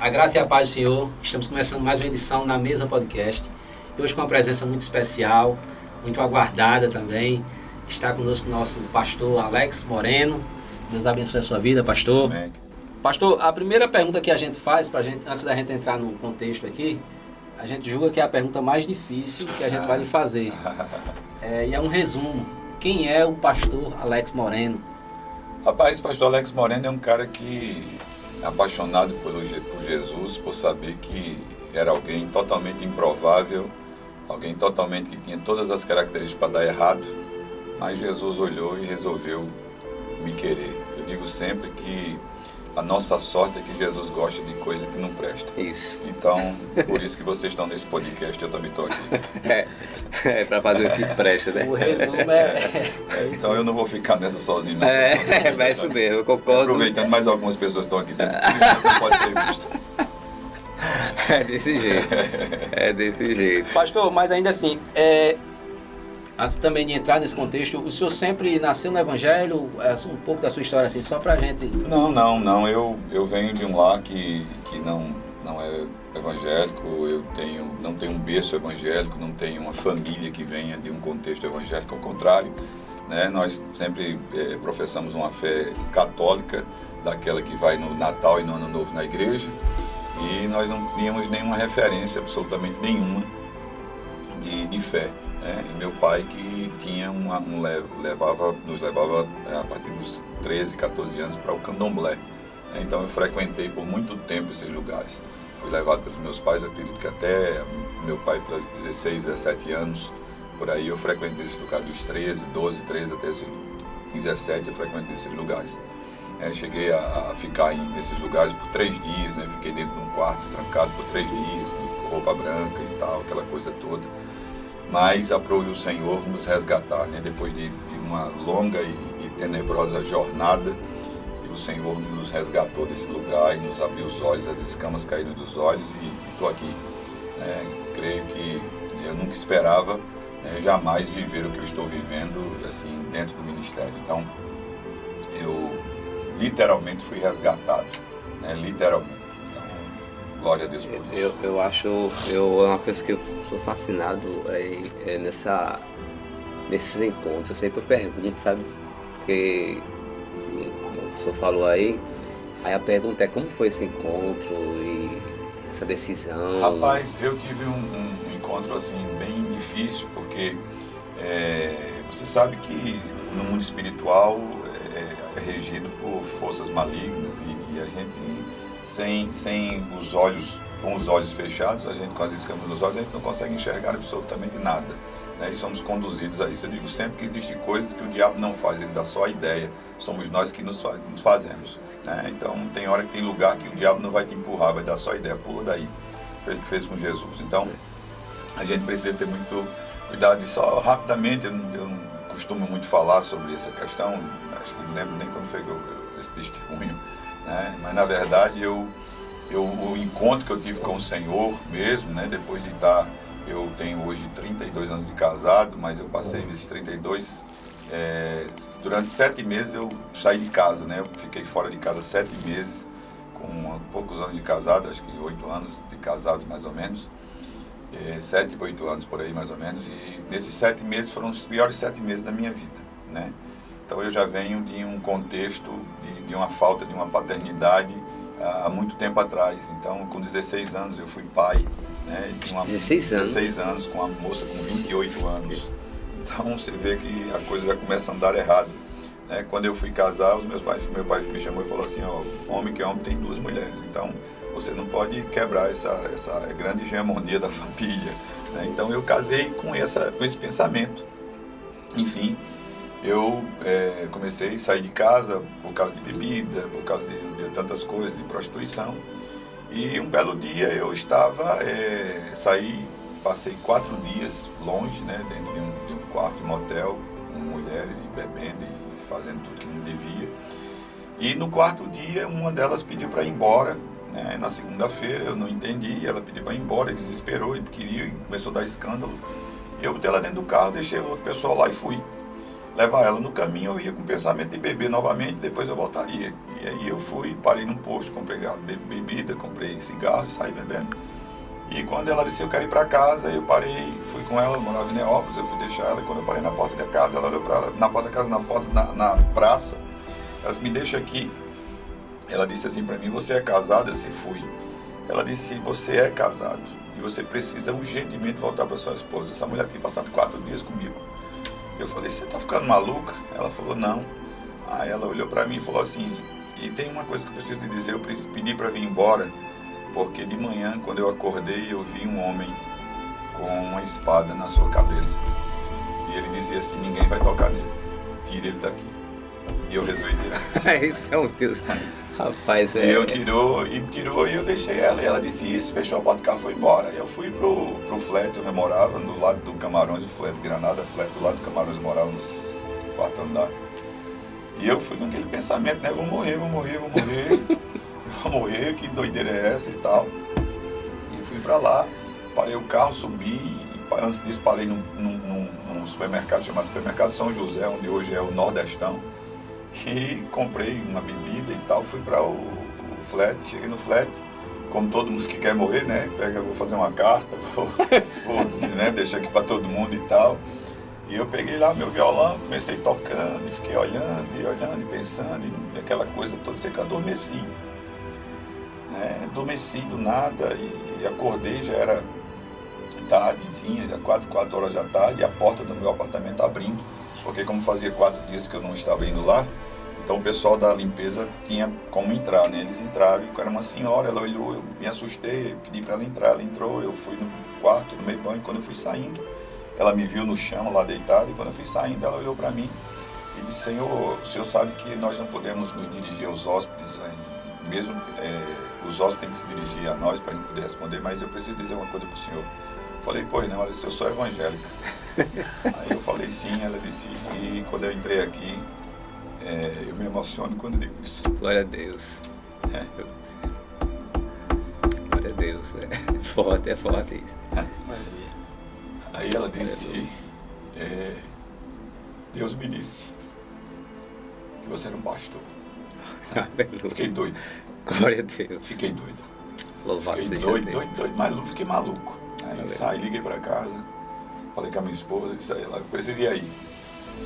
A graça e a paz do Senhor. Estamos começando mais uma edição na Mesa Podcast. E hoje com uma presença muito especial, muito aguardada também. Está conosco o nosso pastor Alex Moreno. Deus abençoe a sua vida, pastor. Amém. Pastor, a primeira pergunta que a gente faz, antes da gente entrar no contexto aqui, a gente julga que é a pergunta mais difícil que a gente vai lhe fazer. E é um resumo. Quem é o pastor Alex Moreno? Rapaz, o pastor Alex Moreno é um cara que é apaixonado por Jesus, por saber que era alguém totalmente improvável, alguém totalmente que tinha todas as características para dar errado, mas Jesus olhou e resolveu me querer. Eu digo sempre que a nossa sorte é que Jesus gosta de coisa que não presta. Isso. Então, por isso que vocês estão nesse podcast, eu também estou aqui. É para fazer o que presta, né? O resumo é Então eu não vou ficar nessa sozinho, não. É isso mesmo, eu concordo. Aproveitando, mais algumas pessoas estão aqui dentro, não pode ser visto. É desse jeito. Pastor, mas ainda assim, antes também de entrar nesse contexto, o senhor sempre nasceu no Evangelho? Um pouco da sua história, assim, só pra gente... Não. Eu venho de um lar que não é evangélico, não tenho um berço evangélico, não tenho uma família que venha de um contexto evangélico, ao contrário, né? Nós sempre professamos uma fé católica, daquela que vai no Natal e no Ano Novo na igreja, e nós não tínhamos nenhuma referência, absolutamente nenhuma, de fé. E meu pai que tinha nos levava a partir dos 13, 14 anos para o candomblé. Então eu frequentei por muito tempo esses lugares. Fui levado pelos meus pais, acredito que até meu pai, pelos 16, 17 anos, por aí eu frequentei esse lugar dos 13 até esses 17, eu frequentei esses lugares. Cheguei a ficar nesses lugares por 3 dias, fiquei dentro de um quarto trancado por 3 dias, com roupa branca e tal, aquela coisa toda. Mas aprove o Senhor nos resgatar, depois de uma longa e tenebrosa jornada, e o Senhor nos resgatou desse lugar e nos abriu os olhos, as escamas caíram dos olhos e estou aqui. Creio que eu nunca esperava jamais viver o que eu estou vivendo assim, dentro do ministério. Então, eu literalmente fui resgatado, literalmente. Glória a Deus por isso. Eu acho, é uma coisa que eu sou fascinado nesses encontros. Eu sempre pergunto, sabe? Porque o senhor falou aí a pergunta é como foi esse encontro e essa decisão? Rapaz, eu tive um encontro assim bem difícil, porque você sabe que no mundo espiritual é regido por forças malignas e a gente... Sem os olhos, com os olhos fechados, a gente com as escamas nos olhos, a gente não consegue enxergar absolutamente nada, E somos conduzidos a isso. Eu digo sempre que existem coisas que o diabo não faz, ele dá só a ideia, somos nós que nos fazemos, Então tem hora que tem lugar que o diabo não vai te empurrar, vai dar só a ideia, pula daí, fez o que fez com Jesus. Então a gente precisa ter muito cuidado. E só rapidamente, eu não costumo muito falar sobre essa questão, acho que não lembro nem quando foi esse testemunho, Mas na verdade o encontro que eu tive com o Senhor mesmo, depois de estar, eu tenho hoje 32 anos de casado, mas eu passei desses 32, durante 7 meses eu saí de casa, Eu fiquei fora de casa 7 meses, com poucos anos de casado, acho que 8 anos de casado mais ou menos, 7, 8 anos por aí mais ou menos, e nesses 7 meses foram os piores 7 meses da minha vida, Então eu já venho de um contexto de uma falta de uma paternidade há muito tempo atrás. Então com 16 anos eu fui pai, de uma 16 anos com uma moça com 28 anos. Então você vê que a coisa já começa a andar errado. Quando eu fui casar, meu pai me chamou e falou assim, homem que é homem tem 2 mulheres, então você não pode quebrar essa grande hegemonia da família. Então eu casei com esse pensamento. Enfim, eu comecei a sair de casa por causa de bebida, por causa de tantas coisas, de prostituição. E um belo dia eu passei 4 dias longe, dentro de um quarto de motel, com mulheres e bebendo e fazendo tudo que não devia. E no 4º dia, uma delas pediu para ir embora. Na segunda-feira eu não entendi, ela pediu para ir embora, desesperou, ele queria e começou a dar escândalo. Eu botei ela dentro do carro, deixei o outro pessoal lá e fui. levar ela. No caminho eu ia com o pensamento de beber novamente, depois eu voltaria. E aí eu fui, parei num posto, comprei bebida, comprei cigarro e saí bebendo. E quando ela disse, eu quero ir para casa, eu parei, fui com ela, morava em Neópolis, eu fui deixar ela, e quando eu parei na porta da casa, ela olhou na porta da casa, na praça, ela disse, me deixa aqui. Ela disse assim para mim, você é casado? Eu disse, fui. Ela disse, você é casado e você precisa urgentemente voltar para sua esposa. Essa mulher tem passado 4 dias comigo. Eu falei, você tá ficando maluca? Ela falou, não. Aí ela olhou para mim e falou assim, e tem uma coisa que eu preciso lhe dizer, eu pedi para vir embora, porque de manhã, quando eu acordei, eu vi um homem com uma espada na sua cabeça. E ele dizia assim, ninguém vai tocar nele, tire ele daqui. E eu resolvi tirar. Isso é um Deus. Rapaz, E eu tirou e eu deixei ela. E ela disse isso, fechou a porta do carro e foi embora. E eu fui pro flat onde eu morava, do lado do Camarões, o flat Granada, flat do lado do Camarões, eu morava no 4º andar. E eu fui com aquele pensamento, né? Vou morrer, vou morrer, que doideira é essa e tal. E fui pra lá, parei o carro, subi, e antes disso parei num supermercado chamado Supermercado São José, onde hoje é o Nordestão. E comprei uma bebida e tal, fui para o flat, cheguei no flat, como todo mundo que quer morrer, né? Vou fazer uma carta, vou né? Deixar aqui para todo mundo e tal. E eu peguei lá meu violão, comecei tocando, e fiquei olhando e pensando, e aquela coisa toda, sei que eu adormeci. Né? Adormeci do nada e acordei, já era tardezinha, já quase 4 horas da tarde, e a porta do meu apartamento abrindo, porque como fazia 4 dias que eu não estava indo lá, então o pessoal da limpeza tinha como entrar, né? Eles entraram, e era uma senhora, ela olhou, eu me assustei, pedi para ela entrar, ela entrou, eu fui no quarto, no meio banho, quando eu fui saindo, ela me viu no chão lá deitado, e quando eu fui saindo, ela olhou para mim e disse, Senhor, o senhor sabe que nós não podemos nos dirigir aos hóspedes, mesmo os hóspedes têm que se dirigir a nós para a gente poder responder, mas eu preciso dizer uma coisa para o senhor. Falei, pois não, ela disse, eu sou evangélica. Aí eu falei sim, ela disse, e quando eu entrei aqui, eu me emociono quando eu digo isso. Glória a Deus. Glória a Deus. É forte isso. Aí ela disse, Deus me disse que você era um pastor. Aleluia. Fiquei doido. Glória a Deus. Fiquei doido. Louvado Fiquei seja doido, Deus. mas fiquei maluco. Aí saí, liguei pra casa, falei com a minha esposa, disse a ela, eu preciso ir aí.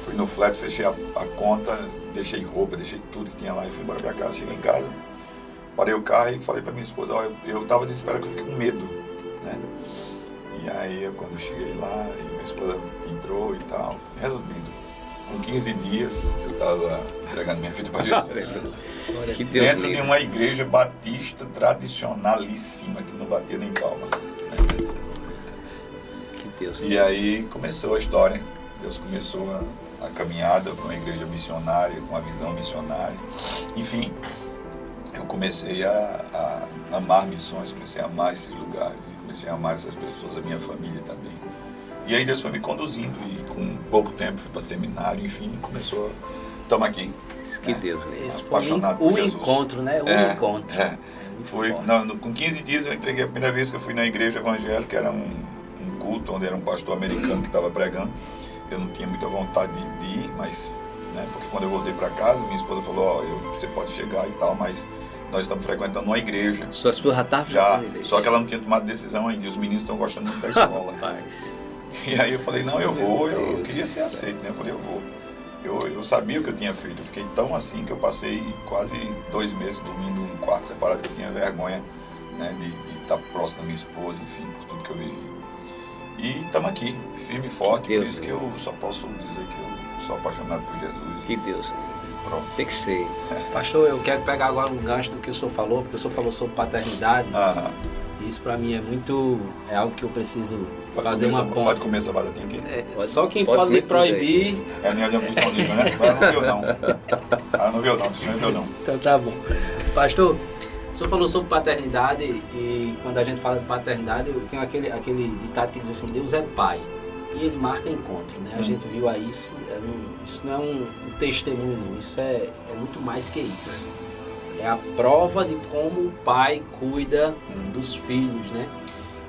Fui no flat, fechei a conta, deixei roupa, deixei tudo que tinha lá e fui embora pra casa. Cheguei em casa, parei o carro e falei pra minha esposa, eu tava desesperado, que eu fiquei com medo, né? E aí, quando eu cheguei lá, minha esposa entrou e tal, resumindo, com 15 dias eu estava entregando minha vida para Jesus. Que Deus Dentro livre. de uma igreja batista tradicionalíssima, que não batia nem palma. Que Deus E aí começou a história. Deus começou a caminhada com uma igreja missionária, com uma visão missionária. Enfim, eu comecei a amar missões, comecei a amar esses lugares, comecei a amar essas pessoas, a minha família também. E aí Deus foi me conduzindo e com pouco tempo fui para seminário, enfim, começou. Estamos aqui. Que Deus livre. Esse foi Apaixonado por o Jesus. encontro, né? O encontro. Muito Foi, forte. com 15 dias eu entreguei a primeira vez que eu fui na igreja evangélica, era um culto onde era um pastor americano que estava pregando. Eu não tinha muita vontade de ir, mas, né, porque quando eu voltei para casa, minha esposa falou, você pode chegar e tal, mas nós estamos frequentando uma igreja. Sua esposa já estava Já, só que ela não tinha tomado decisão ainda, e os meninos estão gostando muito da escola. Rapaz. E aí eu falei, não, eu vou, eu queria ser aceito, né? Eu falei, eu vou. Eu sabia o que eu tinha feito, eu fiquei tão assim que eu passei quase 2 meses dormindo num quarto separado, que eu tinha vergonha, né, de estar próximo da minha esposa, enfim, por tudo que eu vivi. E estamos aqui, firme e forte, por isso que eu só posso dizer que eu sou apaixonado por Jesus. Que Deus. E pronto. Tem que ser. Pastor, eu quero pegar agora um gancho do que o senhor falou, porque o senhor falou sobre paternidade. E isso para mim é algo que eu preciso fazer uma ponte. Pode comer essa batatinha aqui? Só quem pode lhe proibir. É a minha nutrição disso, né? Ela não viu não. Ela não viu não, não viu não. Então tá bom. Pastor, o senhor falou sobre paternidade e quando a gente fala de paternidade, eu tenho aquele ditado que diz assim, Deus é pai. E ele marca encontro, né? A gente viu aí isso, isso não é um testemunho, não. Isso é muito mais que isso. É a prova de como o pai cuida dos filhos, né?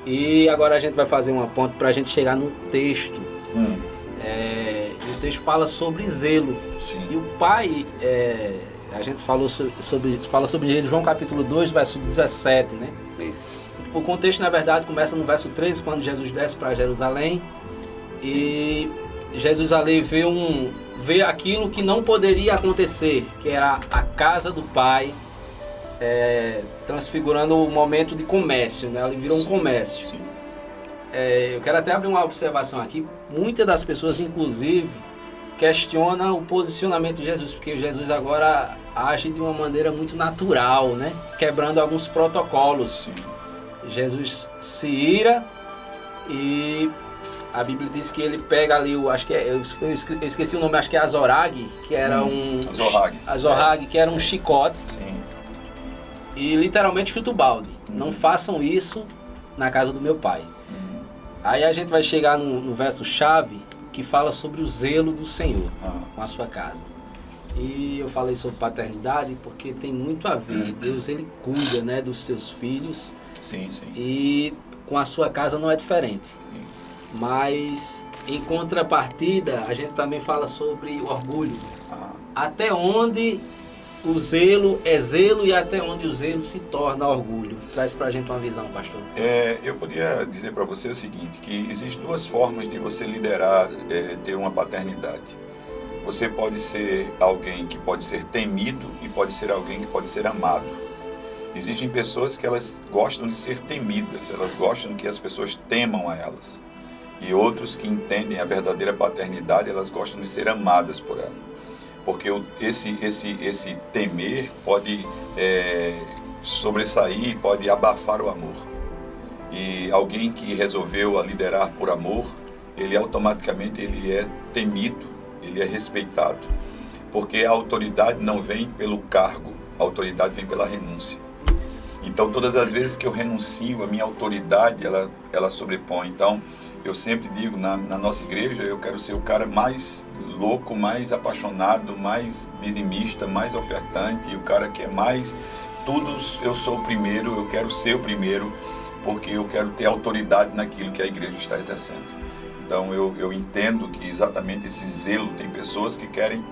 E agora a gente vai fazer uma ponte para a gente chegar no texto. O contexto fala sobre zelo. Sim. E o pai, a gente fala sobre ele, João capítulo 2, verso 17, né? Isso. O contexto, na verdade, começa no verso 13, quando Jesus desce para Jerusalém. Sim. E Jesus ali vê aquilo que não poderia acontecer, que era a casa do pai, transfigurando o momento de comércio, né? Ele virou um comércio. Sim. Eu quero até abrir uma observação aqui. Muitas das pessoas, inclusive, questionam o posicionamento de Jesus, porque Jesus agora age de uma maneira muito natural, né? Quebrando alguns protocolos. Sim. Jesus se ira e a Bíblia diz que ele pega ali, eu esqueci o nome, acho que é Azorag, que era Azorag, que era um chicote. Sim. E literalmente chuta o balde. Não façam isso na casa do meu pai. Aí a gente vai chegar no verso-chave que fala sobre o zelo do Senhor com a sua casa. E eu falei sobre paternidade porque tem muito a ver. Deus, ele cuida, né, dos seus filhos. Sim, sim. E com a sua casa não é diferente. Sim. Mas, em contrapartida, a gente também fala sobre o orgulho. Até onde o zelo é zelo e até onde o zelo se torna orgulho. Traz pra gente uma visão, pastor. Eu poderia dizer para você o seguinte, que existem duas formas de você liderar, ter uma paternidade. Você pode ser alguém que pode ser temido e pode ser alguém que pode ser amado. Existem pessoas que elas gostam de ser temidas, elas gostam que as pessoas temam a elas. E outros que entendem a verdadeira paternidade, elas gostam de ser amadas por ela. Porque esse temer pode sobressair, pode abafar o amor. E alguém que resolveu liderar por amor, ele automaticamente é temido, ele é respeitado. Porque a autoridade não vem pelo cargo, a autoridade vem pela renúncia. Então, todas as vezes que eu renuncio, a minha autoridade, ela sobrepõe. Então, eu sempre digo, na nossa igreja, eu quero ser o cara mais louco, mais apaixonado, mais dizimista, mais ofertante, e o cara que é mais tudo, eu sou o primeiro, eu quero ser o primeiro, porque eu quero ter autoridade naquilo que a igreja está exercendo. Então, eu entendo que exatamente esse zelo, tem pessoas que querem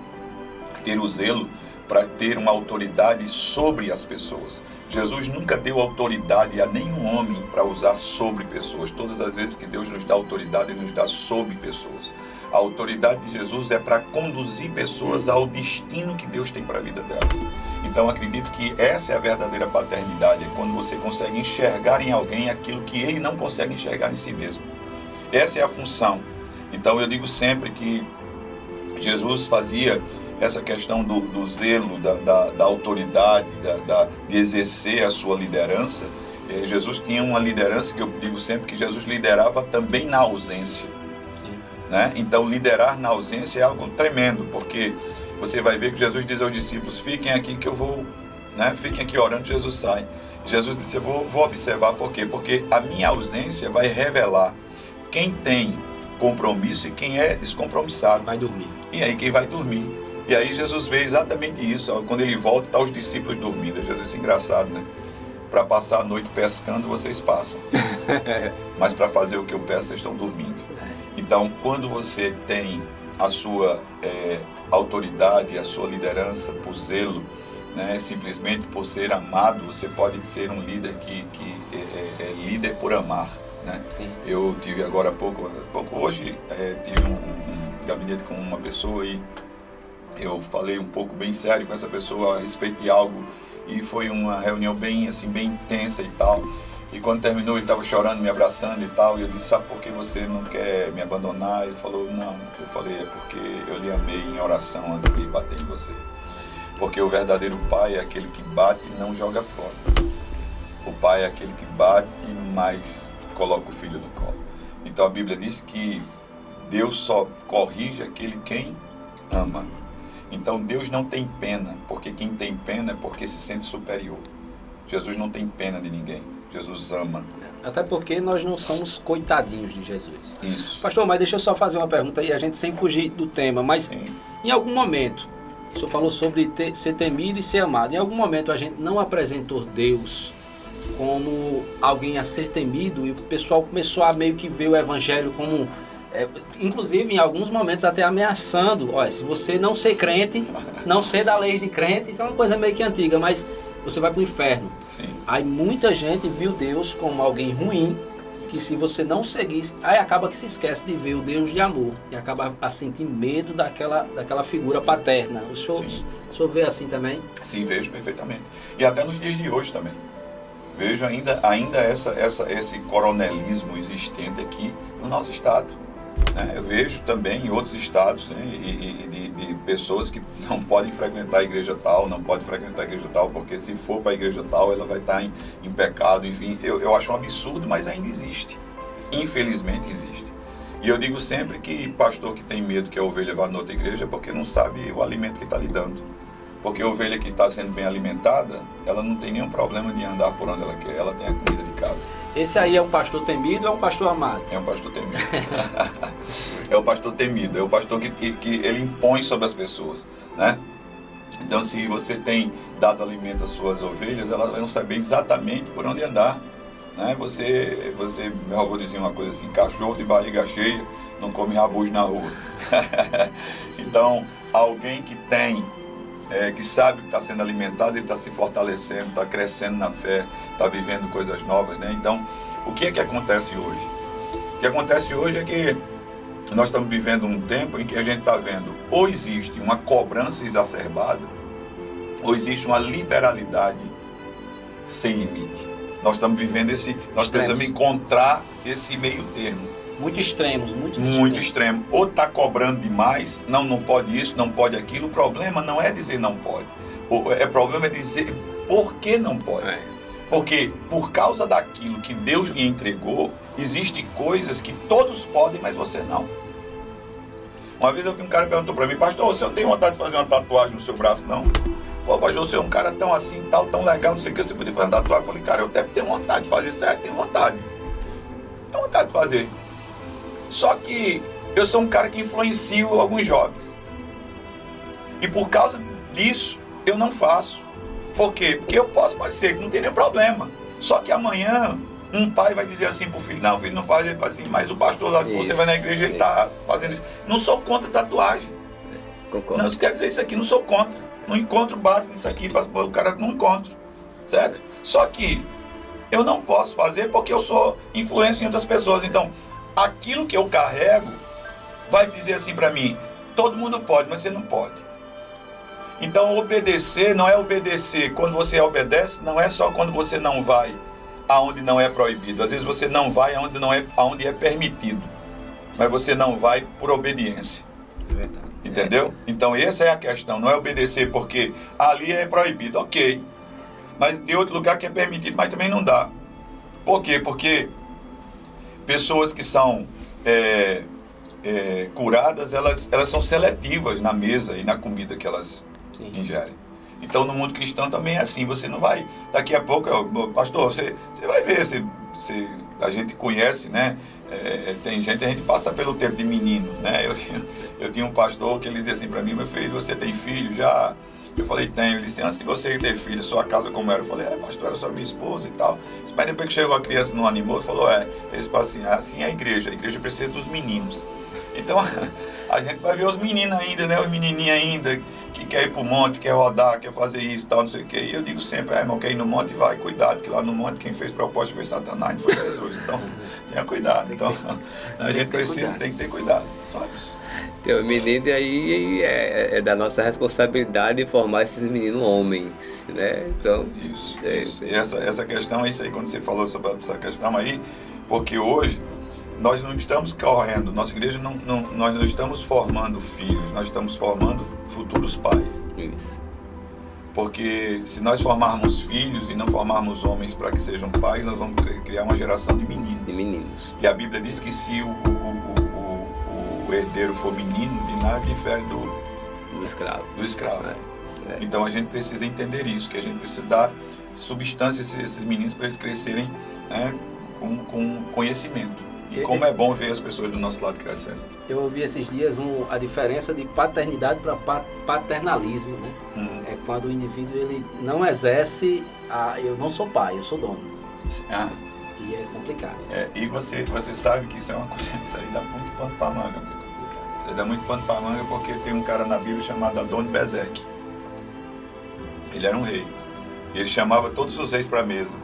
ter o zelo para ter uma autoridade sobre as pessoas. Jesus nunca deu autoridade a nenhum homem para usar sobre pessoas. Todas as vezes que Deus nos dá autoridade, Ele nos dá sobre pessoas. A autoridade de Jesus é para conduzir pessoas ao destino que Deus tem para a vida delas. Então, acredito que essa é a verdadeira paternidade, é quando você consegue enxergar em alguém aquilo que ele não consegue enxergar em si mesmo. Essa é a função. Então, eu digo sempre que Jesus fazia essa questão do zelo, da autoridade, de exercer a sua liderança. Jesus tinha uma liderança que eu digo sempre que Jesus liderava também na ausência. Né? Então, liderar na ausência é algo tremendo, porque você vai ver que Jesus diz aos discípulos, fiquem aqui que eu vou, né? Fiquem aqui orando, Jesus sai. Jesus disse, eu vou observar por quê? Porque a minha ausência vai revelar quem tem compromisso e quem é descompromissado. Vai dormir. E aí quem vai dormir. E aí Jesus vê exatamente isso. Quando ele volta, está os discípulos dormindo. Jesus disse, engraçado, né? Para passar a noite pescando, vocês passam. Mas para fazer o que eu peço, vocês estão dormindo. Então, quando você tem a sua autoridade, a sua liderança por zelo, né, simplesmente por ser amado, você pode ser um líder que é líder por amar. Né? Eu tive agora há pouco hoje, tive um gabinete com uma pessoa e eu falei um pouco bem sério com essa pessoa a respeito de algo e foi uma reunião bem intensa e tal. E quando terminou, ele estava chorando, me abraçando e tal. E eu disse, sabe por que você não quer me abandonar? Ele falou, não. Eu falei, é porque eu lhe amei em oração antes de bater em você. Porque o verdadeiro pai é aquele que bate e não joga fora. O pai é aquele que bate, mas coloca o filho no colo. Então a Bíblia diz que Deus só corrige aquele quem ama. Então Deus não tem pena, porque quem tem pena é porque se sente superior. Jesus não tem pena de ninguém. Jesus ama. Até porque nós não somos coitadinhos de Jesus. Isso. Pastor, mas deixa eu só fazer uma pergunta aí, a gente sem fugir do tema, mas sim, em algum momento, o senhor falou sobre ser temido e ser amado. Em algum momento a gente não apresentou Deus como alguém a ser temido e o pessoal começou a meio que ver o evangelho como Inclusive, em alguns momentos, até ameaçando. Olha, se você não ser crente, não ser da lei de crente, isso é uma coisa meio que antiga, mas você vai para o inferno. Sim. Aí muita gente viu Deus como alguém ruim, que se você não seguisse, aí acaba que se esquece de ver o Deus de amor e acaba a sentir medo daquela figura paterna. O senhor vê assim também? Sim, vejo perfeitamente. E até nos dias de hoje também. Vejo ainda esse coronelismo existente aqui no nosso estado. Né? Eu vejo também em outros estados, né? de pessoas que não podem frequentar a igreja tal, não podem frequentar a igreja tal, porque se for para a igreja tal, ela vai estar em pecado, enfim. Eu acho um absurdo, mas ainda existe. Infelizmente existe. E eu digo sempre que pastor que tem medo que a ovelha vá na outra igreja é porque não sabe o alimento que está lhe dando. Porque a ovelha que está sendo bem alimentada, ela não tem nenhum problema de andar por onde ela quer, ela tem a comida de casa. Esse aí é um pastor temido ou é um pastor amado? É um pastor temido. É o pastor temido, é o pastor que ele impõe sobre as pessoas, né? Então, se você tem dado alimento às suas ovelhas, elas vão saber exatamente por onde andar, né? Meu avô dizia uma coisa assim, cachorro de barriga cheia não come rabujo na rua. Então, alguém que tem que sabe que está sendo alimentado, ele está se fortalecendo, está crescendo na fé, está vivendo coisas novas, né? Então, o que é que acontece hoje? O que acontece hoje é que nós estamos vivendo um tempo em que a gente está vendo ou existe uma cobrança exacerbada, ou existe uma liberalidade sem limite. Nós estamos vivendo nós precisamos encontrar esse meio termo. Muito extremos, muito extremo. Ou está cobrando demais, não pode isso, não pode aquilo. O problema não é dizer não pode. O problema é dizer por que não pode. Porque por causa daquilo que Deus lhe entregou, existem coisas que todos podem, mas você não. Uma vez um cara perguntou para mim, pastor, você não tem vontade de fazer uma tatuagem no seu braço, não? Pô, pastor, você é um cara tão assim, tão legal, não sei o que, você podia fazer uma tatuagem. Eu falei, cara, eu até tenho vontade de fazer, certo? Tenho vontade. Tenho vontade de fazer. Só que eu sou um cara que influencio alguns jovens. E por causa disso, eu não faço. Por quê? Porque eu posso parecer que não tem nenhum problema. Só que amanhã, um pai vai dizer assim pro filho, não, o filho não faz, ele faz assim, mas o pastor lá que você vai na igreja, ele está fazendo isso. Não sou contra tatuagem. Concordo. Não, quer dizer isso aqui, não sou contra. Não encontro base nisso aqui, o cara não encontra. Certo? Só que eu não posso fazer porque eu sou influência em outras pessoas. Então, aquilo que eu carrego vai dizer assim para mim, todo mundo pode, mas você não pode. Então obedecer não é obedecer, quando você obedece, não é só quando você não vai aonde não é proibido. Às vezes você não vai aonde é permitido, mas você não vai por obediência. É verdade. Entendeu? Então essa é a questão, não é obedecer porque ali é proibido, ok. Mas tem outro lugar que é permitido, mas também não dá. Por quê? Porque pessoas que são curadas, elas são seletivas na mesa e na comida que elas ingerem. Então no mundo cristão também é assim, você não vai, daqui a pouco, pastor, você vai ver, a gente conhece, né? Tem gente, a gente passa pelo tempo de menino, né? Eu tinha um pastor que ele dizia assim para mim, meu filho, você tem filho já? Eu falei, tenho. Ele disse, antes de você ter filho, sua casa como era? Eu falei, pastor, era só minha esposa e tal. Mas depois que chegou a criança não animou, ele falou, eles falam assim é a igreja precisa dos meninos. Então, a gente vai ver os meninos ainda, né? Os menininhos ainda, que quer ir pro monte, quer rodar, quer fazer isso, tal, não sei o quê. E eu digo sempre, irmão, quer ir no monte, vai, cuidado, que lá no monte quem fez proposta foi Satanás, não foi Jesus. Então, tenha cuidado. Então, a gente tem que ter cuidado. Só isso. Tem um menino e aí é da nossa responsabilidade formar esses meninos homens, né? Então, isso. E essa questão, isso aí, quando você falou sobre essa questão aí, porque hoje nós não estamos correndo, nossa igreja nós não estamos formando filhos, nós estamos formando futuros pais. Isso. Porque se nós formarmos filhos e não formarmos homens para que sejam pais, nós vamos criar uma geração de meninos. De meninos. E a Bíblia diz que se o herdeiro for menino, de nada difere do escravo. Então a gente precisa entender isso, que a gente precisa dar substância a esses meninos para eles crescerem, né, com conhecimento. E como é bom ver as pessoas do nosso lado crescendo. Eu ouvi esses dias a diferença de paternidade para paternalismo, né? É quando o indivíduo ele não exerce eu não sou pai, eu sou dono. E é complicado. E você sabe que isso é uma coisa, isso aí dá muito pano para manga, amigo. Você dá muito pano para manga porque tem um cara na Bíblia chamado Adoni-Bezeque. Ele era um rei. Ele chamava todos os reis para a mesa.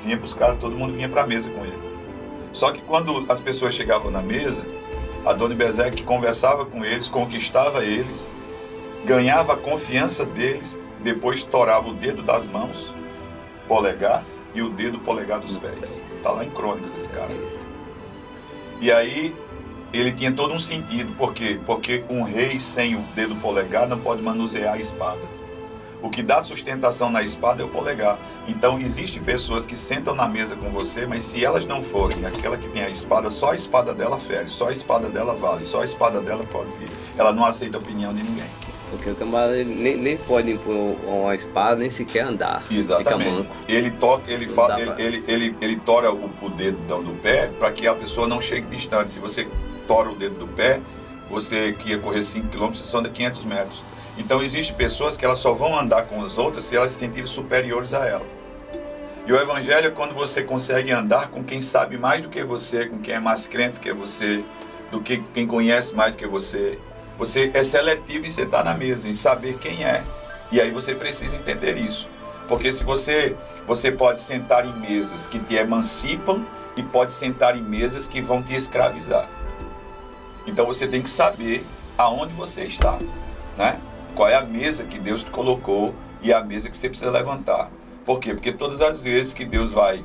Vinha para os caras, todo mundo vinha para a mesa com ele. Só que quando as pessoas chegavam na mesa, Adoni-Bezeque conversava com eles, conquistava eles, ganhava a confiança deles, depois estourava o dedo das mãos, polegar, e o dedo polegar dos pés. Está lá em Crônicas esse cara. E aí ele tinha todo um sentido. Por quê? Porque um rei sem o dedo polegar não pode manusear a espada. O que dá sustentação na espada é o polegar. Então existem pessoas que sentam na mesa com você, mas se elas não forem aquela que tem a espada, só a espada dela fere, só a espada dela vale, só a espada dela pode vir. Ela não aceita a opinião de ninguém. Porque o camarada nem pode impor uma espada, nem sequer andar. Exatamente. Ele tora o dedo do pé para que a pessoa não chegue distante. Se você tora o dedo do pé, você que ia correr 5 km, você só anda 500 metros. Então existem pessoas que elas só vão andar com as outras se elas se sentirem superiores a ela. E o evangelho é quando você consegue andar com quem sabe mais do que você, com quem é mais crente que você, do que quem conhece mais do que você. Você é seletivo em sentar na mesa, em saber quem é. E aí você precisa entender isso. Porque se você pode sentar em mesas que te emancipam e pode sentar em mesas que vão te escravizar. Então você tem que saber aonde você está, né? Qual é a mesa que Deus te colocou e a mesa que você precisa levantar. Por quê? Porque todas as vezes que Deus vai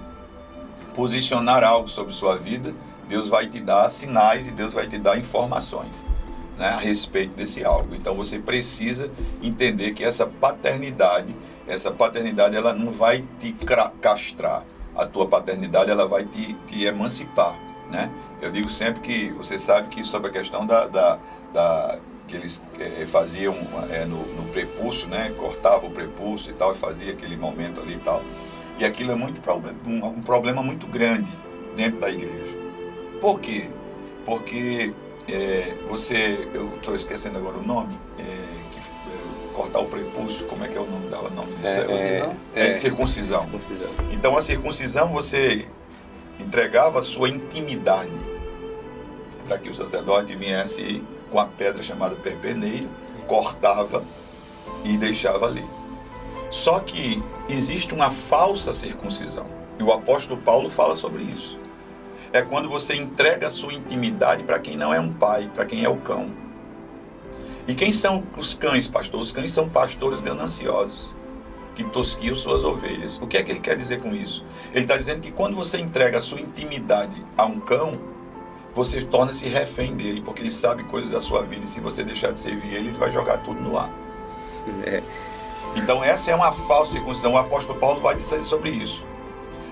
posicionar algo sobre sua vida, Deus vai te dar sinais e Deus vai te dar informações, né, a respeito desse algo. Então você precisa entender que essa paternidade ela não vai te castrar. A tua paternidade ela vai te emancipar, né? Eu digo sempre que você sabe que sobre a questão que eles faziam no prepúcio, né? Cortava o prepúcio e tal, e fazia aquele momento ali e tal. E aquilo é um problema muito grande dentro da igreja. Por quê? Porque eu estou esquecendo agora o nome, cortar o prepúcio, como é que é o nome disso? Circuncisão. Então a circuncisão você entregava a sua intimidade para que o sacerdote viesse com a pedra chamada perpeneiro, cortava e deixava ali. Só que existe uma falsa circuncisão, e o apóstolo Paulo fala sobre isso. É quando você entrega a sua intimidade para quem não é um pai, para quem é o cão. E quem são os cães, pastor? Os cães são pastores gananciosos, que tosquiam suas ovelhas. O que é que ele quer dizer com isso? Ele está dizendo que quando você entrega a sua intimidade a um cão, você torna-se refém dele, porque ele sabe coisas da sua vida, e se você deixar de servir ele vai jogar tudo no ar. Então essa é uma falsa circuncisão. O apóstolo Paulo vai dizer sobre isso.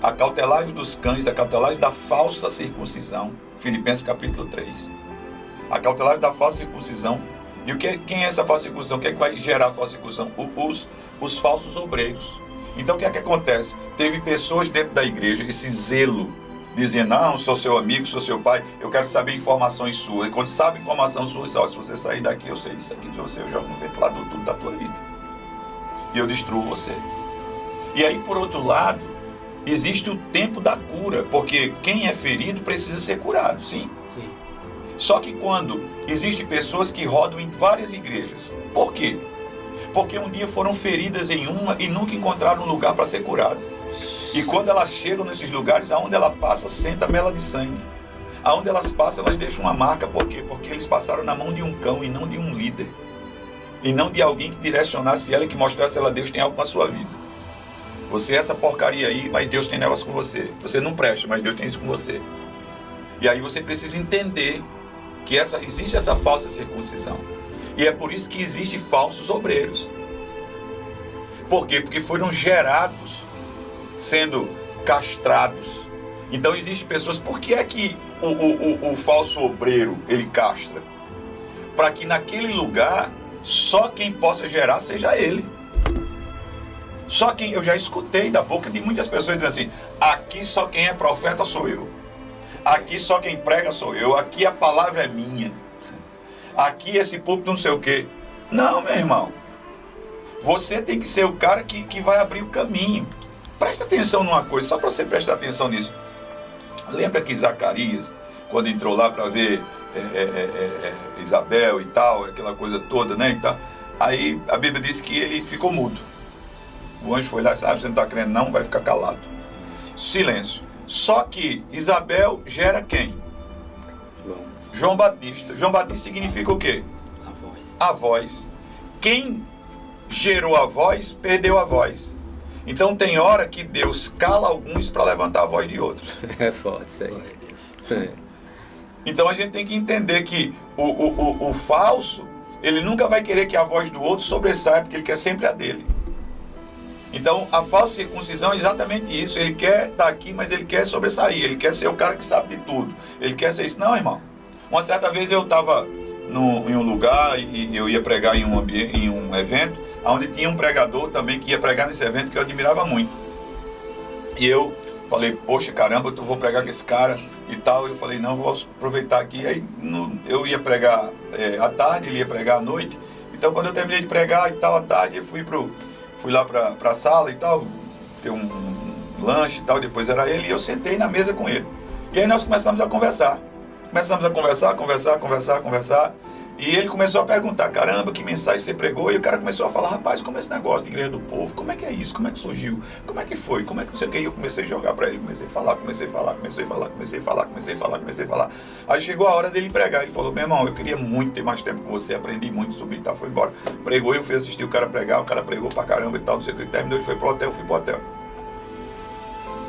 Acautelai-vos dos cães, acautelai-vos da falsa circuncisão. Filipenses capítulo 3. Acautelai-vos da falsa circuncisão. E quem é essa falsa circuncisão? O que é que vai gerar a falsa circuncisão? Os falsos obreiros. Então o que é que acontece? Teve pessoas dentro da igreja, esse zelo, dizendo, não, sou seu amigo, sou seu pai, eu quero saber informações suas. E quando sabe informação sua, se você sair daqui, eu sei disso aqui de você, eu jogo no ventilador tudo da tua vida. E eu destruo você. E aí, por outro lado, existe o tempo da cura, porque quem é ferido precisa ser curado, sim. Só que quando existem pessoas que rodam em várias igrejas, por quê? Porque um dia foram feridas em uma e nunca encontraram um lugar para ser curado. E quando elas chegam nesses lugares, aonde ela passa, senta mela de sangue. Aonde elas passam, elas deixam uma marca, por quê? Porque eles passaram na mão de um cão e não de um líder. E não de alguém que direcionasse ela e que mostrasse a ela, Deus tem algo com a sua vida. Você é essa porcaria aí, mas Deus tem negócio com você. Você não presta, mas Deus tem isso com você. E aí você precisa entender que existe essa falsa circuncisão. E é por isso que existem falsos obreiros. Por quê? Porque foram gerados sendo castrados. Então existem pessoas... Por que é que o falso obreiro, ele castra? Para que naquele lugar, só quem possa gerar seja ele. Só quem... Eu já escutei da boca de muitas pessoas dizendo assim, aqui só quem é profeta sou eu. Aqui só quem prega sou eu. Aqui a palavra é minha. Aqui esse púlpito não sei o quê. Não, meu irmão. Você tem que ser o cara que vai abrir o caminho. Presta atenção numa coisa, só para você prestar atenção nisso. Lembra que Zacarias, quando entrou lá para ver Isabel e tal, aquela coisa toda, né? Então, aí a Bíblia diz que ele ficou mudo. O anjo foi lá e disse, você não está crendo não, vai ficar calado. Silêncio. Só que Isabel gera quem? João Batista. João Batista significa o quê? A voz. A voz. Quem gerou a voz, perdeu a voz. Então tem hora que Deus cala alguns para levantar a voz de outros. É forte isso aí. Glória a Deus. Então a gente tem que entender que o falso, ele nunca vai querer que a voz do outro sobressaia, porque ele quer sempre a dele. Então a falsa circuncisão é exatamente isso. Ele quer estar aqui, mas ele quer sobressair. Ele quer ser o cara que sabe de tudo. Ele quer ser isso. Não, irmão. Uma certa vez eu estava em um lugar e eu ia pregar em um evento, onde tinha um pregador também que ia pregar nesse evento que eu admirava muito. E eu falei, poxa, caramba, eu vou pregar com esse cara e tal. Eu falei, não, vou aproveitar aqui. Aí eu ia pregar à tarde, ele ia pregar à noite. Então quando eu terminei de pregar e tal, à tarde, eu fui lá para a sala e tal, ter um lanche e tal, depois era ele, e eu sentei na mesa com ele. E aí nós começamos a conversar. Conversar. E ele começou a perguntar, caramba, que mensagem você pregou? E o cara começou a falar, rapaz, como é esse negócio de igreja do povo? Como é que é isso? Como é que surgiu? Como é que foi? Como é que não sei o que? E eu comecei a jogar para ele, comecei a falar. Aí chegou a hora dele pregar, ele falou, meu irmão, eu queria muito ter mais tempo com você, aprendi muito sobre e tal, foi embora. Pregou, eu fui assistir o cara pregar, o cara pregou pra caramba e tal, não sei o que, terminou, ele foi pro hotel, eu fui pro hotel.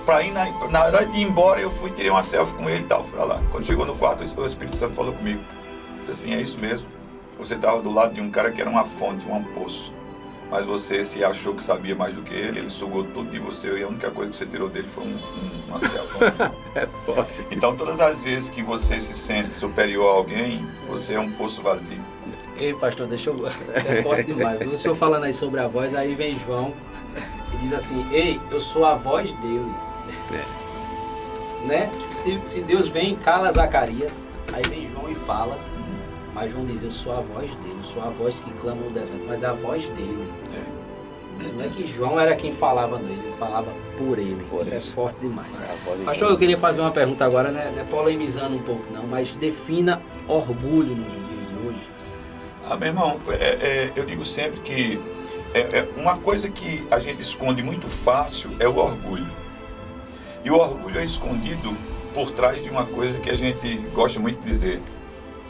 Pra ir na hora de ir embora, eu tirei uma selfie com ele e tal, fui pra lá. Quando chegou no quarto, o Espírito Santo falou comigo. Disse assim, é isso mesmo. Você estava do lado de um cara que era uma fonte, um poço. Mas você se achou que sabia mais do que ele sugou tudo de você e a única coisa que você tirou dele foi uma selfie. É forte. Então todas as vezes que você se sente superior a alguém, você é um poço vazio. Ei, pastor, deixa eu... Isso é forte demais. O senhor falando aí sobre a voz, aí vem João e diz assim, ei, eu sou a voz dele. Né? Se Deus vem e cala Zacarias, aí vem João e fala, mas João diz, eu sou a voz dele, eu sou a voz que clama no deserto, mas é a voz dele. Não é que João era quem falava, não, ele falava por ele. Isso é forte demais. Pastor, eu queria fazer uma pergunta agora, né? Não é polemizando um pouco não, mas defina orgulho nos dias de hoje. Meu irmão, eu digo sempre que uma coisa que a gente esconde muito fácil é o orgulho. E o orgulho é escondido por trás de uma coisa que a gente gosta muito de dizer,